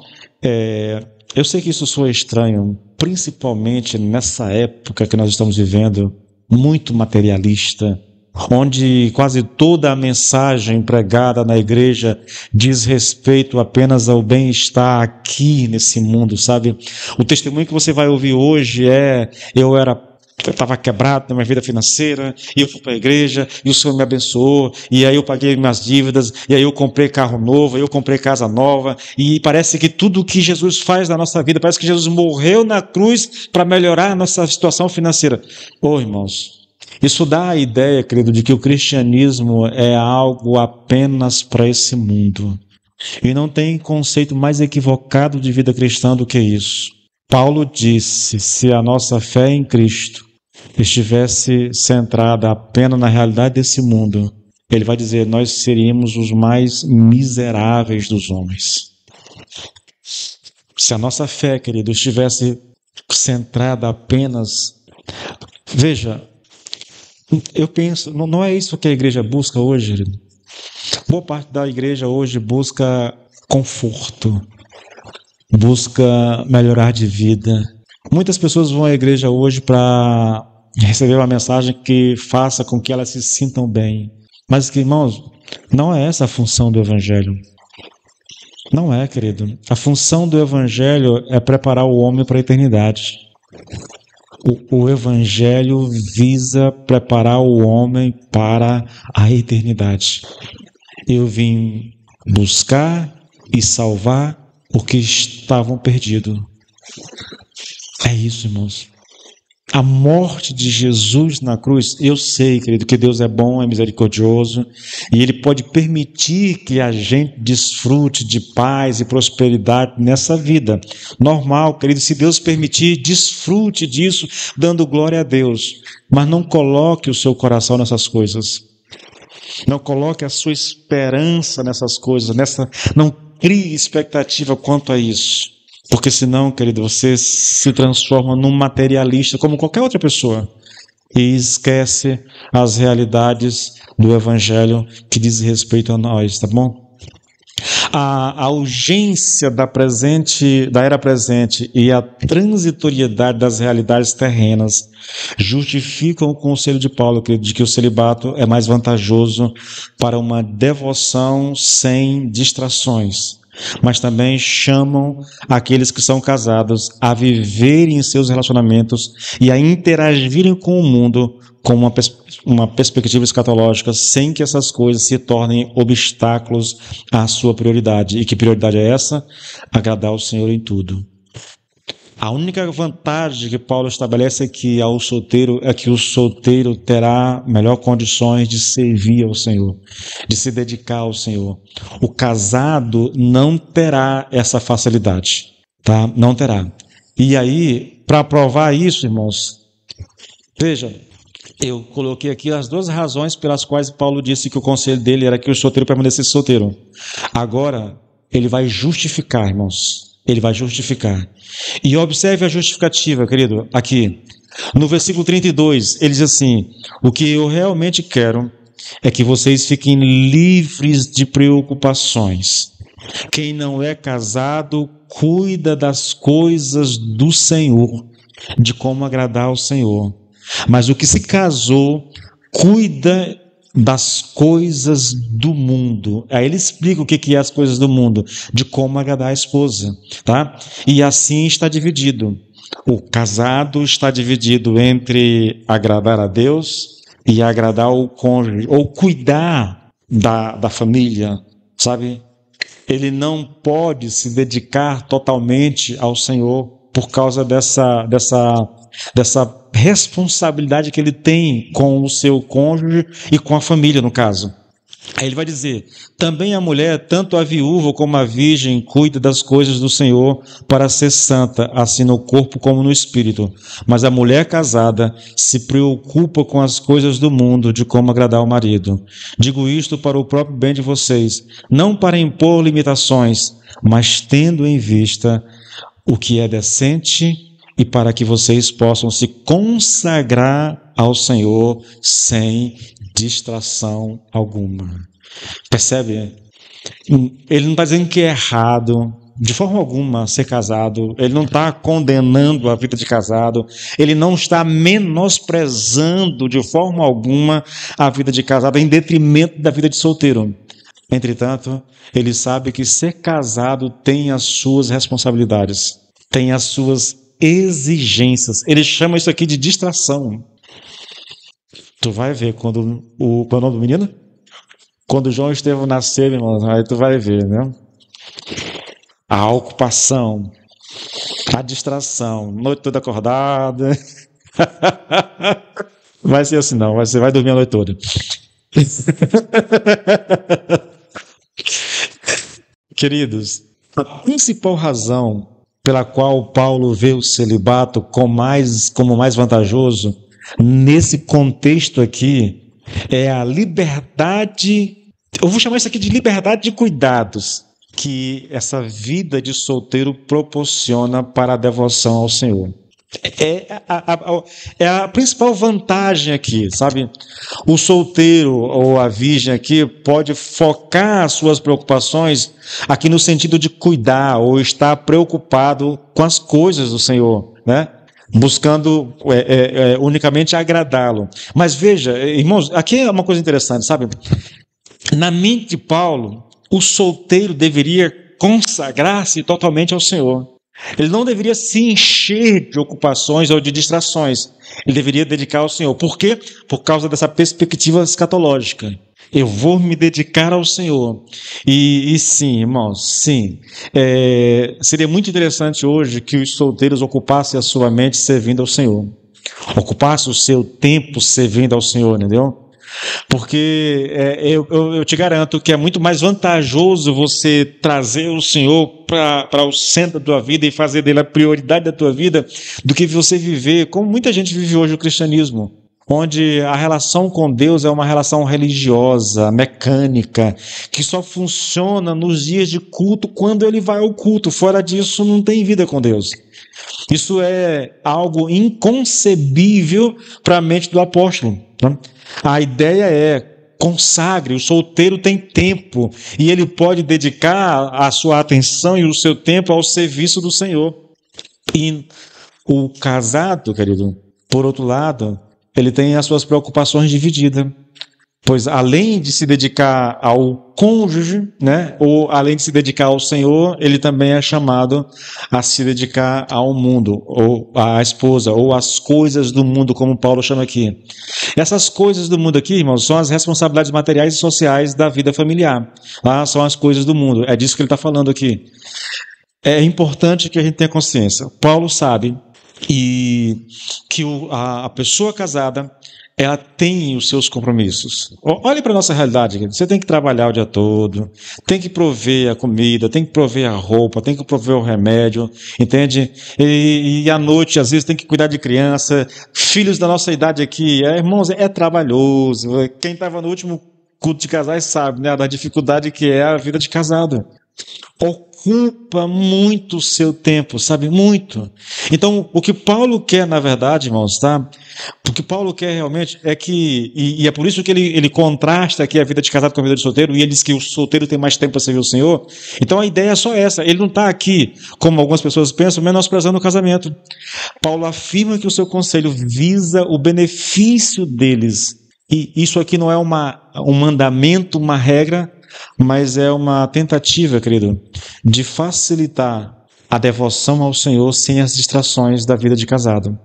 eu sei que isso soa estranho, principalmente nessa época que nós estamos vivendo, muito materialista, onde quase toda a mensagem pregada na igreja diz respeito apenas ao bem-estar aqui nesse mundo, sabe? O testemunho que você vai ouvir hoje eu estava quebrado na minha vida financeira, e eu fui para a igreja, e o Senhor me abençoou, e aí eu paguei minhas dívidas, e aí eu comprei carro novo, eu comprei casa nova, e parece que tudo o que Jesus faz na nossa vida, parece que Jesus morreu na cruz para melhorar a nossa situação financeira. Irmãos, isso dá a ideia, querido, de que o cristianismo é algo apenas para esse mundo. E não tem conceito mais equivocado de vida cristã do que isso. Paulo disse, se a nossa fé em Cristo estivesse centrada apenas na realidade desse mundo, ele vai dizer, nós seríamos os mais miseráveis dos homens. Se a nossa fé, querido, estivesse centrada apenas... Veja, eu penso, não é isso que a igreja busca hoje, querido. Boa parte da igreja hoje busca conforto, busca melhorar de vida. Muitas pessoas vão à igreja hoje para receber uma mensagem que faça com que elas se sintam bem. Mas, irmãos, não é essa a função do Evangelho. Não é, querido. A função do Evangelho é preparar o homem para a eternidade. O Evangelho visa preparar o homem para a eternidade. Eu vim buscar e salvar o que estavam perdidos. É isso, irmãos. A morte de Jesus na cruz, eu sei, querido, que Deus é bom, é misericordioso, e Ele pode permitir que a gente desfrute de paz e prosperidade nessa vida. Normal, querido, se Deus permitir, desfrute disso, dando glória a Deus. Mas não coloque o seu coração nessas coisas. Não coloque a sua esperança nessas coisas, não crie expectativa quanto a isso. Porque senão, querido, você se transforma num materialista como qualquer outra pessoa e esquece as realidades do Evangelho que diz respeito a nós, tá bom? A urgência da era presente e a transitoriedade das realidades terrenas justificam o conselho de Paulo, querido, de que o celibato é mais vantajoso para uma devoção sem distrações. Mas também chamam aqueles que são casados a viverem em seus relacionamentos e a interagirem com o mundo com uma perspectiva escatológica, sem que essas coisas se tornem obstáculos à sua prioridade. E que prioridade é essa? Agradar ao Senhor em tudo. A única vantagem que Paulo estabelece é que o solteiro terá melhor condições de servir ao Senhor, de se dedicar ao Senhor. O casado não terá essa facilidade, tá? Não terá. E aí, para provar isso, irmãos, veja, eu coloquei aqui as duas razões pelas quais Paulo disse que o conselho dele era que o solteiro permanecesse solteiro. Agora, ele vai justificar, irmãos. Ele vai justificar. E observe a justificativa, querido, aqui. No versículo 32, ele diz assim, o que eu realmente quero é que vocês fiquem livres de preocupações. Quem não é casado, cuida das coisas do Senhor, de como agradar ao Senhor. Mas o que se casou, cuida das coisas do mundo. Aí ele explica o que é as coisas do mundo, de como agradar a esposa, tá? E assim está dividido. O casado está dividido entre agradar a Deus e agradar o cônjuge, ou cuidar da família, sabe? Ele não pode se dedicar totalmente ao Senhor por causa dessa responsabilidade que ele tem com o seu cônjuge e com a família, no caso. Aí ele vai dizer, também a mulher, tanto a viúva como a virgem, cuida das coisas do Senhor para ser santa, assim no corpo como no espírito. Mas a mulher casada se preocupa com as coisas do mundo, de como agradar ao marido. Digo isto para o próprio bem de vocês, não para impor limitações, mas tendo em vista o que é decente e para que vocês possam se consagrar ao Senhor sem distração alguma. Percebe? Ele não está dizendo que é errado, de forma alguma, ser casado. Ele não está condenando a vida de casado. Ele não está menosprezando, de forma alguma, a vida de casado em detrimento da vida de solteiro. Entretanto, ele sabe que ser casado tem as suas responsabilidades, tem as suas exigências. Ele chama isso aqui de distração. Tu vai ver quando qual é o nome do menino? Quando João Estevão nascer, irmão, aí tu vai ver, né? A ocupação, a distração, noite toda acordada. Vai ser assim não, você vai dormir a noite toda. Queridos, a principal razão pela qual Paulo vê o celibato como mais vantajoso, nesse contexto aqui, é a liberdade, eu vou chamar isso aqui de liberdade de cuidados, que essa vida de solteiro proporciona para a devoção ao Senhor. É a principal vantagem aqui, sabe? O solteiro ou a virgem aqui pode focar as suas preocupações aqui no sentido de cuidar ou estar preocupado com as coisas do Senhor, né? Buscando unicamente agradá-lo. Mas veja, irmãos, aqui é uma coisa interessante, sabe? Na mente de Paulo, o solteiro deveria consagrar-se totalmente ao Senhor. Ele não deveria se encher de ocupações ou de distrações. Ele deveria dedicar ao Senhor. Por quê? Por causa dessa perspectiva escatológica. Eu vou me dedicar ao Senhor. E sim, irmãos, sim. Seria muito interessante hoje que os solteiros ocupassem a sua mente servindo ao Senhor. Ocupassem o seu tempo servindo ao Senhor, entendeu? Porque eu te garanto que é muito mais vantajoso você trazer o Senhor para o centro da tua vida e fazer dele a prioridade da tua vida do que você viver, como muita gente vive hoje o cristianismo, onde a relação com Deus é uma relação religiosa, mecânica, que só funciona nos dias de culto quando ele vai ao culto. Fora disso, não tem vida com Deus. Isso é algo inconcebível para a mente do apóstolo, né? A ideia é consagre, o solteiro tem tempo e ele pode dedicar a sua atenção e o seu tempo ao serviço do Senhor. E o casado, querido, por outro lado, ele tem as suas preocupações divididas. Pois além de se dedicar ao cônjuge, né, ou além de se dedicar ao Senhor, ele também é chamado a se dedicar ao mundo, ou à esposa, ou às coisas do mundo, como Paulo chama aqui. Essas coisas do mundo aqui, irmãos, são as responsabilidades materiais e sociais da vida familiar. São as coisas do mundo. É disso que ele está falando aqui. É importante que a gente tenha consciência. Paulo sabe que a pessoa casada, ela tem os seus compromissos. Olhe para a nossa realidade. Você tem que trabalhar o dia todo, tem que prover a comida, tem que prover a roupa, tem que prover o remédio, entende? E à noite, às vezes, tem que cuidar de criança. Filhos da nossa idade aqui, irmãos, é trabalhoso. Quem estava no último culto de casais sabe, né, da dificuldade que é a vida de casado. Ocupa muito o seu tempo, sabe? Muito. Então, o que Paulo quer, na verdade, irmãos, tá? O que Paulo quer realmente é que, e é por isso que ele contrasta aqui a vida de casado com a vida de solteiro, e ele diz que o solteiro tem mais tempo para servir o Senhor. Então, a ideia é só essa. Ele não está aqui, como algumas pessoas pensam, menosprezando o casamento. Paulo afirma que o seu conselho visa o benefício deles. E isso aqui não é um mandamento, uma regra, mas é uma tentativa, querido, de facilitar a devoção ao Senhor sem as distrações da vida de casado.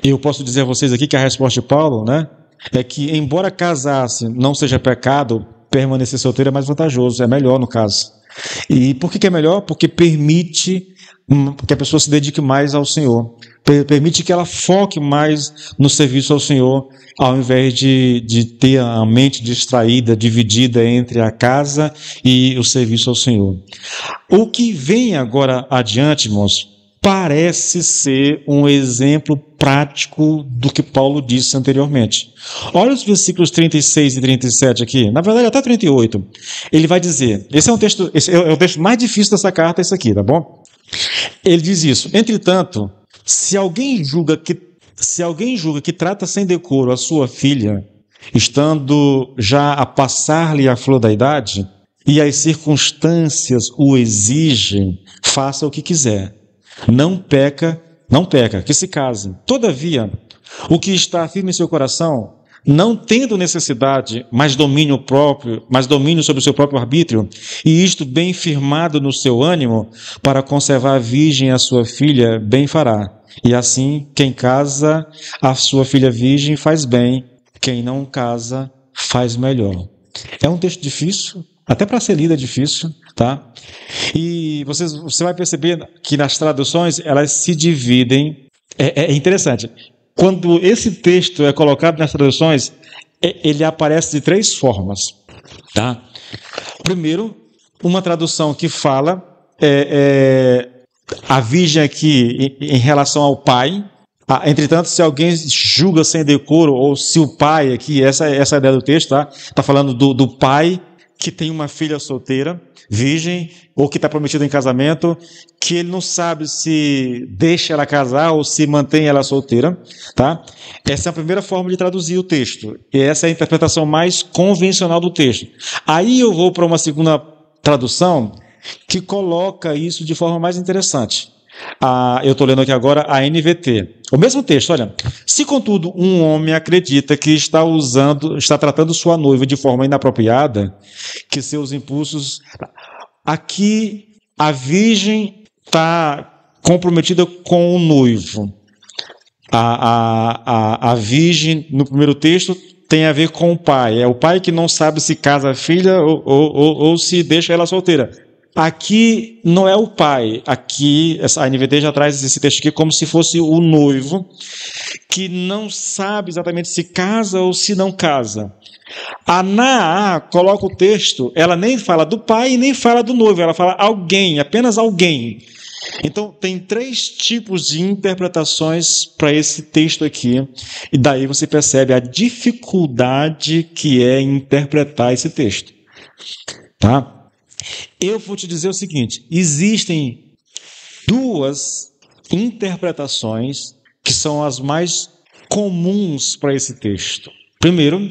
Eu posso dizer a vocês aqui que a resposta de Paulo, né, é que, embora casar-se não seja pecado, permanecer solteiro é mais vantajoso, é melhor no caso. E por que é melhor? Porque permite que a pessoa se dedique mais ao Senhor. Permite que ela foque mais no serviço ao Senhor, ao invés de ter a mente distraída, dividida entre a casa e o serviço ao Senhor. O que vem agora adiante, irmãos, parece ser um exemplo prático do que Paulo disse anteriormente. Olha os versículos 36 e 37 aqui, na verdade até 38. Ele vai dizer, esse é o texto mais difícil dessa carta, esse aqui, tá bom? Ele diz isso: entretanto, se alguém julga que trata sem decoro a sua filha, estando já a passar-lhe a flor da idade, e as circunstâncias o exigem, faça o que quiser. Não peca, que se case. Todavia, o que está firme em seu coração, não tendo necessidade, mas domínio sobre o seu próprio arbítrio, e isto bem firmado no seu ânimo, para conservar virgem a sua filha, bem fará. E assim, quem casa a sua filha virgem faz bem, quem não casa faz melhor. É um texto difícil, até para ser lido é difícil, tá? E você vai perceber que nas traduções elas se dividem. É interessante. Quando esse texto é colocado nas traduções, ele aparece de três formas, tá? Primeiro, uma tradução que fala a virgem aqui em relação ao pai. Entretanto, se alguém julga sem decoro, ou se o pai aqui, essa é a ideia do texto, tá? Está falando do pai que tem uma filha solteira, virgem, ou que está prometido em casamento, que ele não sabe se deixa ela casar ou se mantém ela solteira, tá? Essa é a primeira forma de traduzir o texto. E essa é a interpretação mais convencional do texto. Aí eu vou para uma segunda tradução que coloca isso de forma mais interessante. Eu estou lendo aqui agora a NVT. O mesmo texto, olha. Se, contudo, um homem acredita que está tratando sua noiva de forma inapropriada, que seus impulsos... Aqui, a virgem está comprometida com o noivo. A virgem, no primeiro texto, tem a ver com o pai. É o pai que não sabe se casa a filha ou se deixa ela solteira. Aqui não é o pai, aqui a NVT já traz esse texto aqui como se fosse o noivo, que não sabe exatamente se casa ou se não casa. A Naá coloca o texto, ela nem fala do pai e nem fala do noivo, ela fala alguém, apenas alguém. Então tem três tipos de interpretações para esse texto aqui, e daí você percebe a dificuldade que é interpretar esse texto, tá? Eu vou te dizer o seguinte, existem duas interpretações que são as mais comuns para esse texto. Primeiro,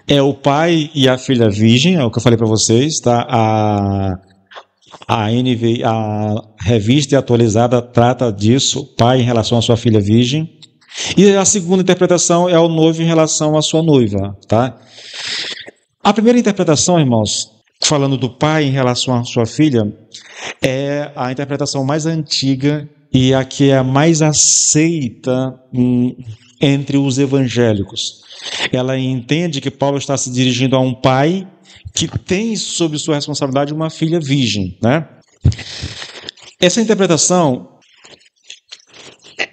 é o pai e a filha virgem, é o que eu falei para vocês, tá? A revista atualizada trata disso, o pai em relação à sua filha virgem. E a segunda interpretação é o noivo em relação à sua noiva, tá? A primeira interpretação, irmãos, falando do pai em relação à sua filha, é a interpretação mais antiga e a que é a mais aceita entre os evangélicos. Ela entende que Paulo está se dirigindo a um pai que tem sob sua responsabilidade uma filha virgem, né? Essa interpretação,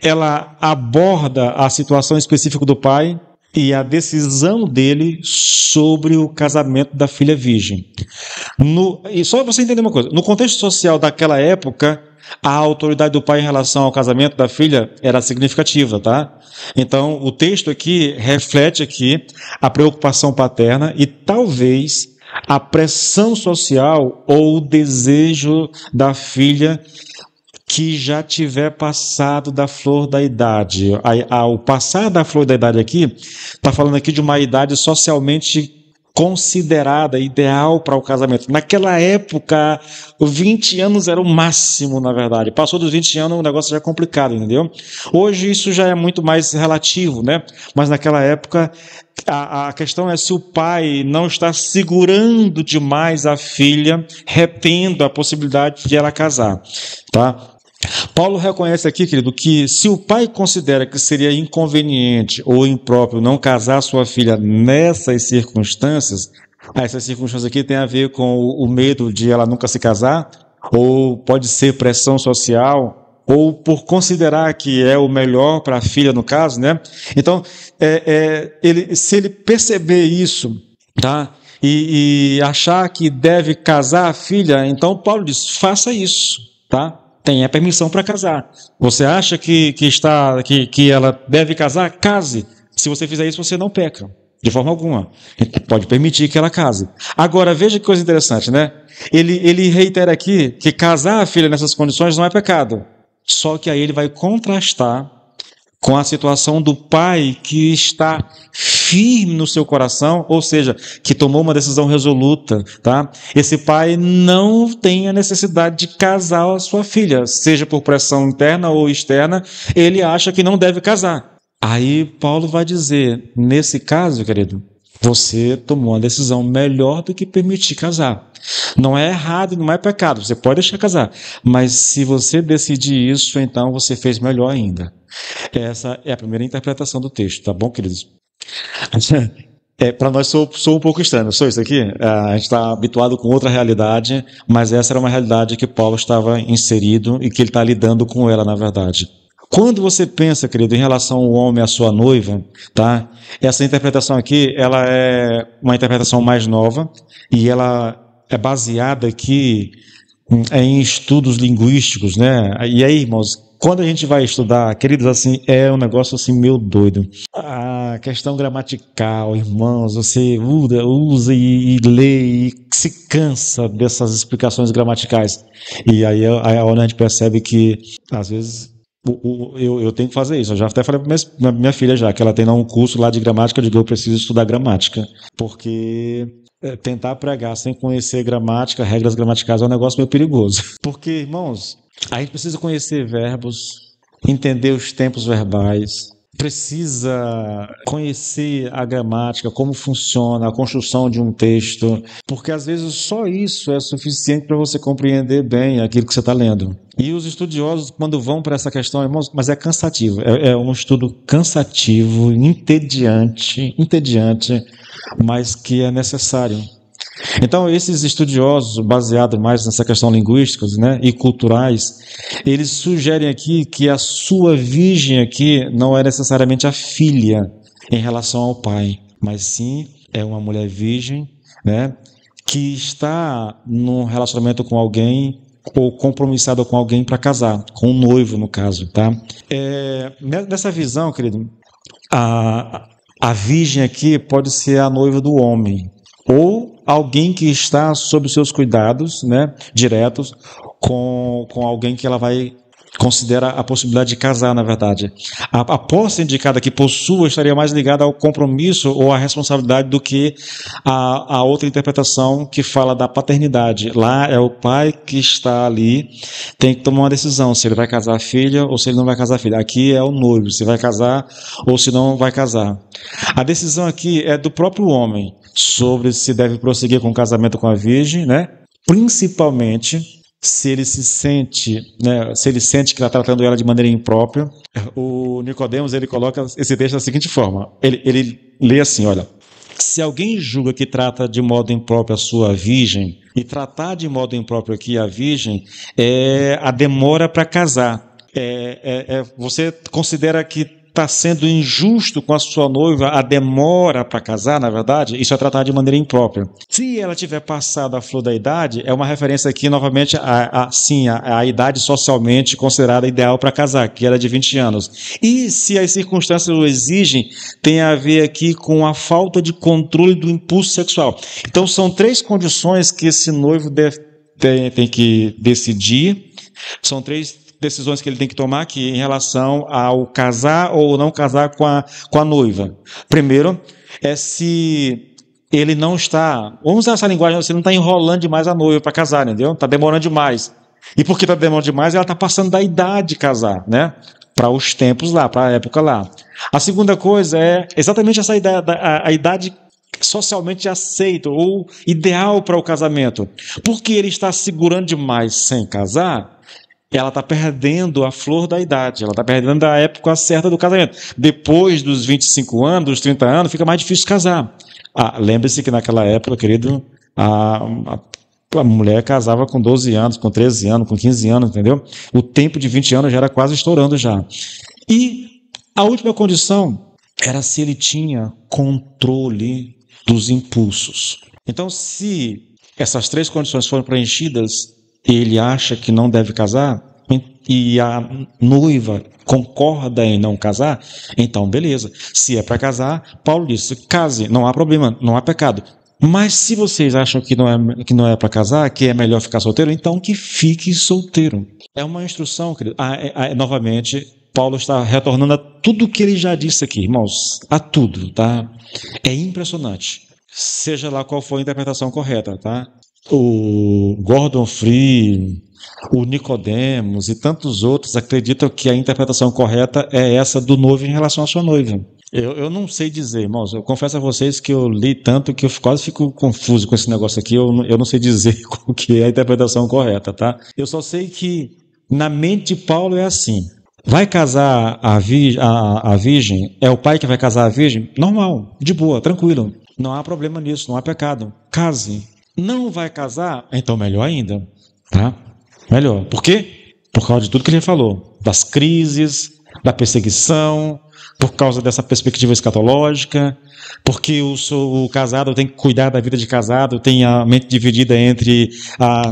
ela aborda a situação específica do pai e a decisão dele sobre o casamento da filha virgem. E só você entender uma coisa, no contexto social daquela época, a autoridade do pai em relação ao casamento da filha era significativa, tá? Então, o texto aqui reflete aqui a preocupação paterna e talvez a pressão social ou o desejo da filha que já tiver passado da flor da idade. O passar da flor da idade aqui, está falando aqui de uma idade socialmente considerada ideal para o casamento. Naquela época, 20 anos era o máximo, na verdade. Passou dos 20 anos, o negócio já é complicado, entendeu? Hoje isso já é muito mais relativo, né? Mas naquela época, a questão é se o pai não está segurando demais a filha, retendo a possibilidade de ela casar, tá? Paulo reconhece aqui, querido, que se o pai considera que seria inconveniente ou impróprio não casar sua filha nessas circunstâncias, essas circunstâncias aqui têm a ver com o medo de ela nunca se casar, ou pode ser pressão social, ou por considerar que é o melhor para a filha, no caso, né? Então, se ele perceber isso, tá? E achar que deve casar a filha, então Paulo diz, faça isso, tá? Tenha permissão para casar. Você acha que ela deve casar? Case. Se você fizer isso, você não peca, de forma alguma. Pode permitir que ela case. Agora, veja que coisa interessante, né? Ele reitera aqui que casar a filha nessas condições não é pecado. Só que aí ele vai contrastar com a situação do pai que está firme no seu coração, ou seja, que tomou uma decisão resoluta, tá? Esse pai não tem a necessidade de casar a sua filha, seja por pressão interna ou externa, ele acha que não deve casar. Aí Paulo vai dizer, nesse caso, querido, você tomou uma decisão melhor do que permitir casar. Não é errado, não é pecado, você pode deixar casar, mas se você decidir isso, então você fez melhor ainda. Essa é a primeira interpretação do texto, tá bom, queridos? Para nós sou um pouco estranho, sou isso aqui? A gente está habituado com outra realidade, mas essa era uma realidade que Paulo estava inserido e que ele está lidando com ela, na verdade. Quando você pensa, querido, em relação ao homem e à sua noiva, tá? Essa interpretação aqui, ela é uma interpretação mais nova e ela é baseada aqui em estudos linguísticos, né? E aí, irmãos, quando a gente vai estudar, queridos, assim, é um negócio assim meio doido. A questão gramatical, irmãos, você usa e lê e se cansa dessas explicações gramaticais. E aí é onde a gente percebe que, às vezes, eu tenho que fazer isso. Eu já até falei para minha filha já, que ela tem lá um curso lá de gramática, eu digo, eu preciso estudar gramática. Porque tentar pregar sem conhecer gramática, regras gramaticais, é um negócio meio perigoso. Porque, irmãos, a gente precisa conhecer verbos, entender os tempos verbais, precisa conhecer a gramática, como funciona a construção de um texto, porque às vezes só isso é suficiente para você compreender bem aquilo que você está lendo. E os estudiosos, quando vão para essa questão, irmãos, mas é cansativo, é um estudo cansativo, entediante, mas que é necessário. Então, esses estudiosos, baseados mais nessa questão linguística, né, e culturais, eles sugerem aqui que a sua virgem aqui não é necessariamente a filha em relação ao pai, mas sim é uma mulher virgem, né, que está num relacionamento com alguém ou compromissada com alguém para casar, com um noivo, no caso, tá? Nessa visão, querido, a virgem aqui pode ser a noiva do homem, ou alguém que está sob os seus cuidados, né, diretos, com alguém que ela vai considerar a possibilidade de casar, na verdade. A posse indicada que possua estaria mais ligada ao compromisso ou à responsabilidade do que a outra interpretação que fala da paternidade. Lá é o pai que está ali, tem que tomar uma decisão, se ele vai casar a filha ou se ele não vai casar a filha. Aqui é o noivo, se vai casar ou se não vai casar. A decisão aqui é do próprio homem, sobre se deve prosseguir com o casamento com a virgem, né? Principalmente se ele se sente, né, se ele sente que está tratando ela de maneira imprópria. O Nicodemos, ele coloca esse texto da seguinte forma, ele lê assim, olha, se alguém julga que trata de modo impróprio a sua virgem, e tratar de modo impróprio aqui a virgem é a demora para casar. Você considera que está sendo injusto com a sua noiva a demora para casar, na verdade, isso é tratado de maneira imprópria. Se ela tiver passado a flor da idade, é uma referência aqui, novamente, a idade socialmente considerada ideal para casar, que era de 20 anos. E se as circunstâncias o exigem, tem a ver aqui com a falta de controle do impulso sexual. Então, são 3 condições que esse noivo tem que decidir, são 3 decisões que ele tem que tomar aqui em relação ao casar ou não casar com a noiva. Primeiro, se ele não está, vamos usar essa linguagem, você não está enrolando demais a noiva para casar, entendeu? Está demorando demais. E porque está demorando demais, ela está passando da idade de casar, né? Para os tempos lá, para a época lá. A segunda coisa é exatamente essa ideia, a idade socialmente aceita ou ideal para o casamento. Porque ele está segurando demais sem casar, ela está perdendo a flor da idade, ela está perdendo a época certa do casamento. Depois dos 25 anos, dos 30 anos, fica mais difícil casar. Lembre-se que naquela época, querido, a mulher casava com 12 anos, com 13 anos, com 15 anos, entendeu? O tempo de 20 anos já era quase estourando já. E a última condição era se ele tinha controle dos impulsos. Então, se essas 3 condições foram preenchidas, ele acha que não deve casar, e a noiva concorda em não casar, então beleza. Se é para casar, Paulo disse, case, não há problema, não há pecado. Mas se vocês acham que não é para casar, que é melhor ficar solteiro, então que fique solteiro. É uma instrução, querido. Novamente, Paulo está retornando a tudo o que ele já disse aqui, irmãos, a tudo, tá? É impressionante. Seja lá qual for a interpretação correta, tá? O Gordon Free, o Nicodemos e tantos outros acreditam que a interpretação correta é essa do noivo em relação à sua noiva. Eu não sei dizer, irmãos, eu confesso a vocês que eu li tanto que eu quase fico confuso com esse negócio aqui, eu não sei dizer o que é a interpretação correta, tá? Eu só sei que na mente de Paulo é assim, vai casar a virgem, é o pai que vai casar a virgem? Normal, de boa, tranquilo, não há problema nisso, não há pecado, case. Não vai casar? Então melhor ainda, tá? Melhor. Por quê? Por causa de tudo que ele falou, das crises, da perseguição, por causa dessa perspectiva escatológica, porque o casado tem que cuidar da vida de casado, tem a mente dividida entre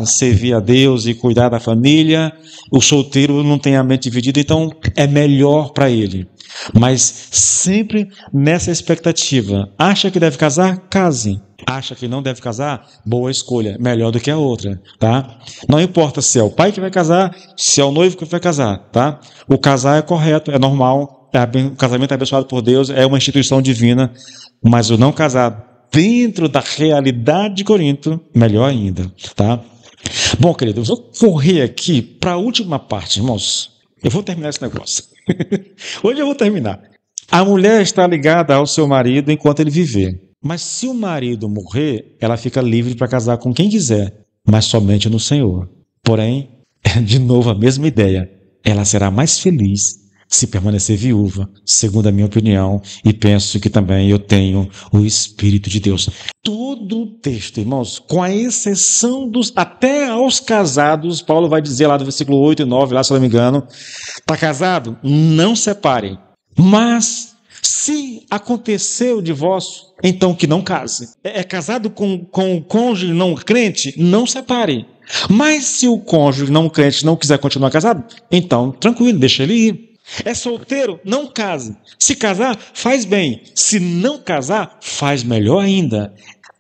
servir a Deus e cuidar da família, o solteiro não tem a mente dividida, então é melhor para ele. Mas sempre nessa expectativa, acha que deve casar? Case. Acha que não deve casar? Boa escolha, melhor do que a outra, tá? Não importa se é o pai que vai casar, se é o noivo que vai casar, tá? O casar é correto, é normal, o casamento é abençoado por Deus, é uma instituição divina, mas o não casar dentro da realidade de Corinto, melhor ainda, tá? Bom, querido, eu vou correr aqui para a última parte, irmãos. Eu vou terminar esse negócio. Hoje eu vou terminar. A mulher está ligada ao seu marido enquanto ele viver. Mas se o marido morrer, ela fica livre para casar com quem quiser, mas somente no Senhor. Porém, de novo a mesma ideia, ela será mais feliz se permanecer viúva, segundo a minha opinião, e penso que também eu tenho o Espírito de Deus. Todo o texto, irmãos, com a exceção até aos casados, Paulo vai dizer lá do versículo 8 e 9, lá se não me engano, está casado? Não separe. Mas se acontecer o divórcio, então que não case. É casado com o cônjuge não crente? Não separe. Mas se o cônjuge não crente não quiser continuar casado, então tranquilo, deixa ele ir. É solteiro? Não case. Se casar, faz bem. Se não casar, faz melhor ainda.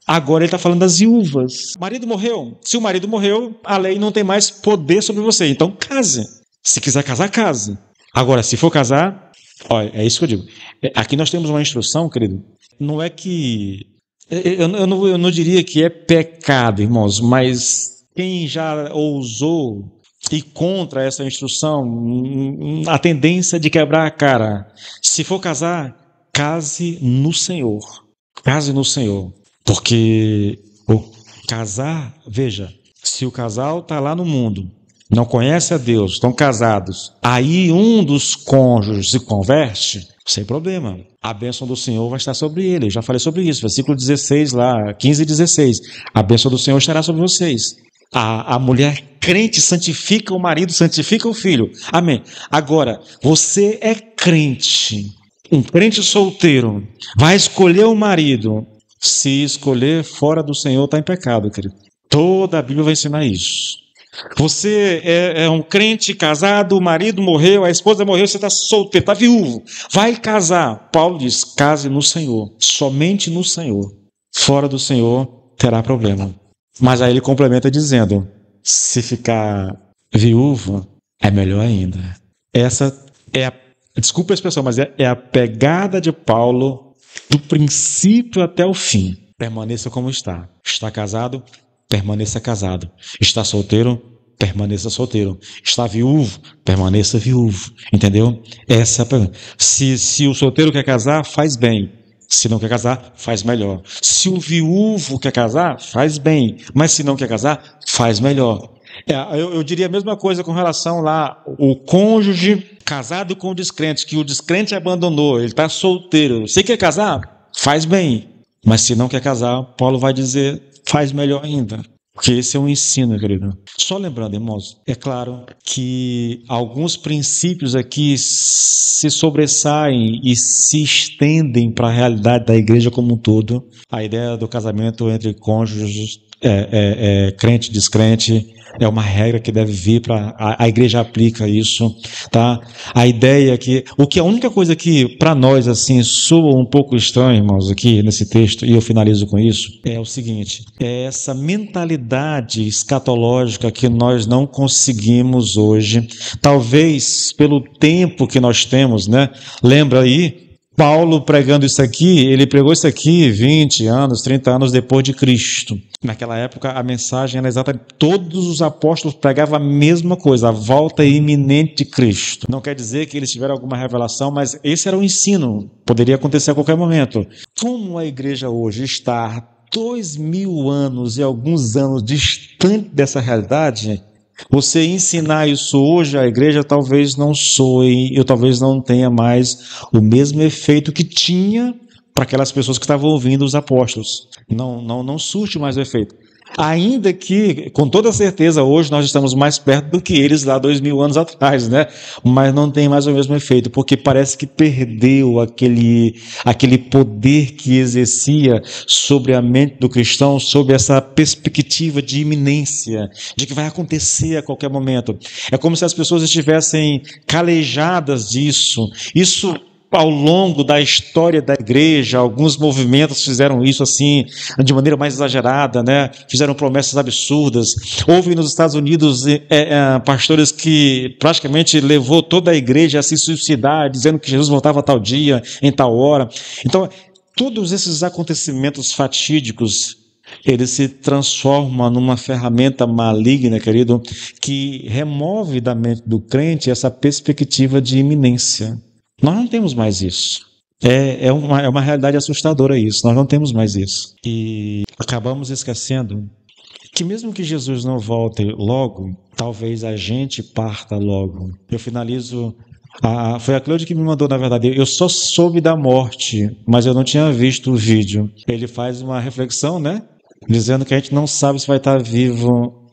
Agora ele está falando das viúvas. O marido morreu. Se o marido morreu, a lei não tem mais poder sobre você. Então case. Se quiser casar, case. Agora, se for casar, olha, é isso que eu digo. Aqui nós temos uma instrução, querido. Não é que... Eu não diria que é pecado, irmãos, mas quem já ousou ir contra essa instrução, a tendência de quebrar a cara. Se for casar, case no Senhor. Case no Senhor. Porque o casar, veja, se o casal está lá no mundo, não conhece a Deus, estão casados, aí um dos cônjuges se converte, sem problema. A bênção do Senhor vai estar sobre ele. Eu já falei sobre isso, versículo 16 lá, 15 e 16. A bênção do Senhor estará sobre vocês. A mulher crente santifica o marido, santifica o filho. Amém. Agora, você é crente, um crente solteiro, vai escolher o marido. Se escolher fora do Senhor, está em pecado, querido. Toda a Bíblia vai ensinar isso. Você é um crente casado, o marido morreu, a esposa morreu, você está solteiro, está viúvo. Vai casar. Paulo diz, case no Senhor, somente no Senhor. Fora do Senhor, terá problema. Mas aí ele complementa dizendo, se ficar viúvo, é melhor ainda. Essa é desculpa a expressão, mas é a pegada de Paulo do princípio até o fim. Permaneça como está. Está casado? Permaneça casado. Está solteiro? Permaneça solteiro. Está viúvo? Permaneça viúvo. Entendeu? Essa é a pergunta. Se o solteiro quer casar, faz bem. Se não quer casar, faz melhor. Se o viúvo quer casar, faz bem. Mas se não quer casar, faz melhor. Eu diria a mesma coisa com relação lá, o cônjuge casado com o descrente, que o descrente abandonou, ele está solteiro. Você quer casar? Faz bem. Mas se não quer casar, Paulo vai dizer, faz melhor ainda. Porque esse é um ensino, querido. Só lembrando, irmãos, é claro que alguns princípios aqui se sobressaem e se estendem para a realidade da igreja como um todo. A ideia do casamento entre cônjuges, crente e descrente, é uma regra que deve vir para a igreja aplica isso, tá? A ideia é que a única coisa que para nós assim soa um pouco estranho, irmãos, aqui nesse texto, e eu finalizo com isso, é o seguinte: é essa mentalidade escatológica que nós não conseguimos hoje, talvez pelo tempo que nós temos, né? Lembra aí? Paulo pregando isso aqui, ele pregou isso aqui 20 anos, 30 anos depois de Cristo. Naquela época a mensagem era exata, todos os apóstolos pregavam a mesma coisa, a volta iminente de Cristo. Não quer dizer que eles tiveram alguma revelação, mas esse era o ensino, poderia acontecer a qualquer momento. Como a igreja hoje está 2000 anos e alguns anos distante dessa realidade, você ensinar isso hoje à igreja talvez não soe, eu talvez não tenha mais o mesmo efeito que tinha para aquelas pessoas que estavam ouvindo os apóstolos. Não surte mais o efeito. Ainda que, com toda certeza, hoje nós estamos mais perto do que eles lá 2000 anos atrás, né? Mas não tem mais o mesmo efeito, porque parece que perdeu aquele poder que exercia sobre a mente do cristão, sobre essa perspectiva de iminência, de que vai acontecer a qualquer momento. É como se as pessoas estivessem calejadas disso. Isso, ao longo da história da igreja, alguns movimentos fizeram isso assim, de maneira mais exagerada, né? Fizeram promessas absurdas. Houve nos Estados Unidos pastores que praticamente levou toda a igreja a se suicidar, dizendo que Jesus voltava a tal dia, em tal hora. Então, todos esses acontecimentos fatídicos, ele se transforma numa ferramenta maligna, querido, que remove da mente do crente essa perspectiva de iminência. Nós não temos mais isso. É uma realidade assustadora isso. Nós não temos mais isso. E acabamos esquecendo que mesmo que Jesus não volte logo, talvez a gente parta logo. Eu finalizo... foi a Cleude que me mandou, na verdade. Eu só soube da morte, mas eu não tinha visto o vídeo. Ele faz uma reflexão, né? Dizendo que a gente não sabe se vai estar vivo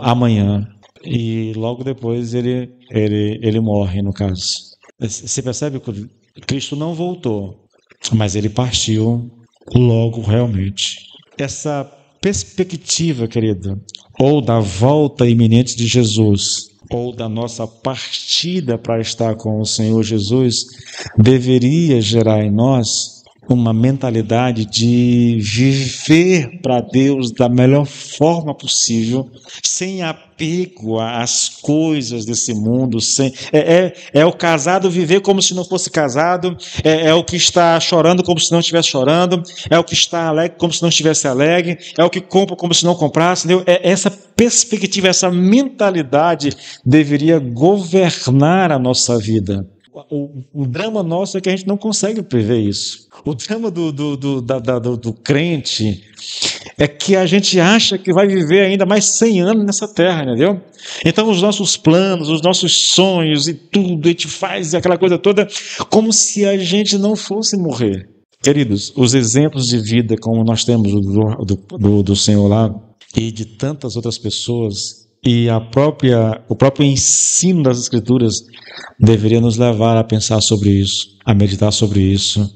amanhã. E logo depois ele morre, no caso. Você percebe que Cristo não voltou, mas ele partiu logo realmente. Essa perspectiva, querido, ou da volta iminente de Jesus, ou da nossa partida para estar com o Senhor Jesus, deveria gerar em nós uma mentalidade de viver para Deus da melhor forma possível, sem apego às coisas desse mundo. É o casado viver como se não fosse casado, é o que está chorando como se não estivesse chorando, é o que está alegre como se não estivesse alegre, é o que compra como se não comprasse. Entendeu? Essa perspectiva, essa mentalidade deveria governar a nossa vida. O drama nosso é que a gente não consegue prever isso. O drama do crente é que a gente acha que vai viver ainda mais 100 anos nessa terra, entendeu? Então os nossos planos, os nossos sonhos e tudo, a gente faz aquela coisa toda como se a gente não fosse morrer. Queridos, os exemplos de vida como nós temos do Senhor lá e de tantas outras pessoas, e o próprio ensino das Escrituras deveria nos levar a pensar sobre isso, a meditar sobre isso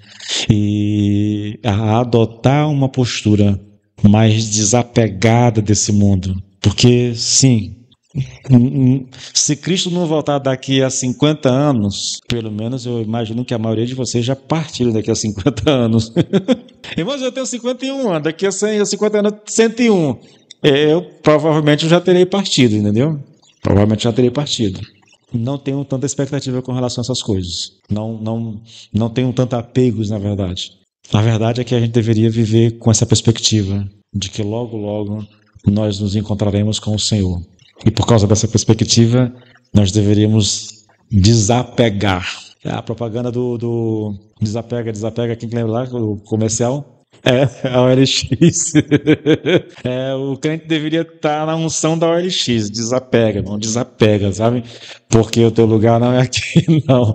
e a adotar uma postura mais desapegada desse mundo. Porque, sim, se Cristo não voltar daqui a 50 anos, pelo menos eu imagino que a maioria de vocês já partiram daqui a 50 anos. Irmãos, eu tenho 51 anos, daqui a 50 anos, 101. Eu provavelmente já terei partido, entendeu? Provavelmente já terei partido. Não tenho tanta expectativa com relação a essas coisas. Não tenho tanto apegos, na verdade. A verdade é que a gente deveria viver com essa perspectiva de que logo, logo nós nos encontraremos com o Senhor. E por causa dessa perspectiva, nós deveríamos desapegar. A propaganda do desapega, quem lembra lá, o comercial? A OLX. O crente deveria estar na unção da OLX. Desapega, não desapega, sabe? Porque o teu lugar não é aqui, não.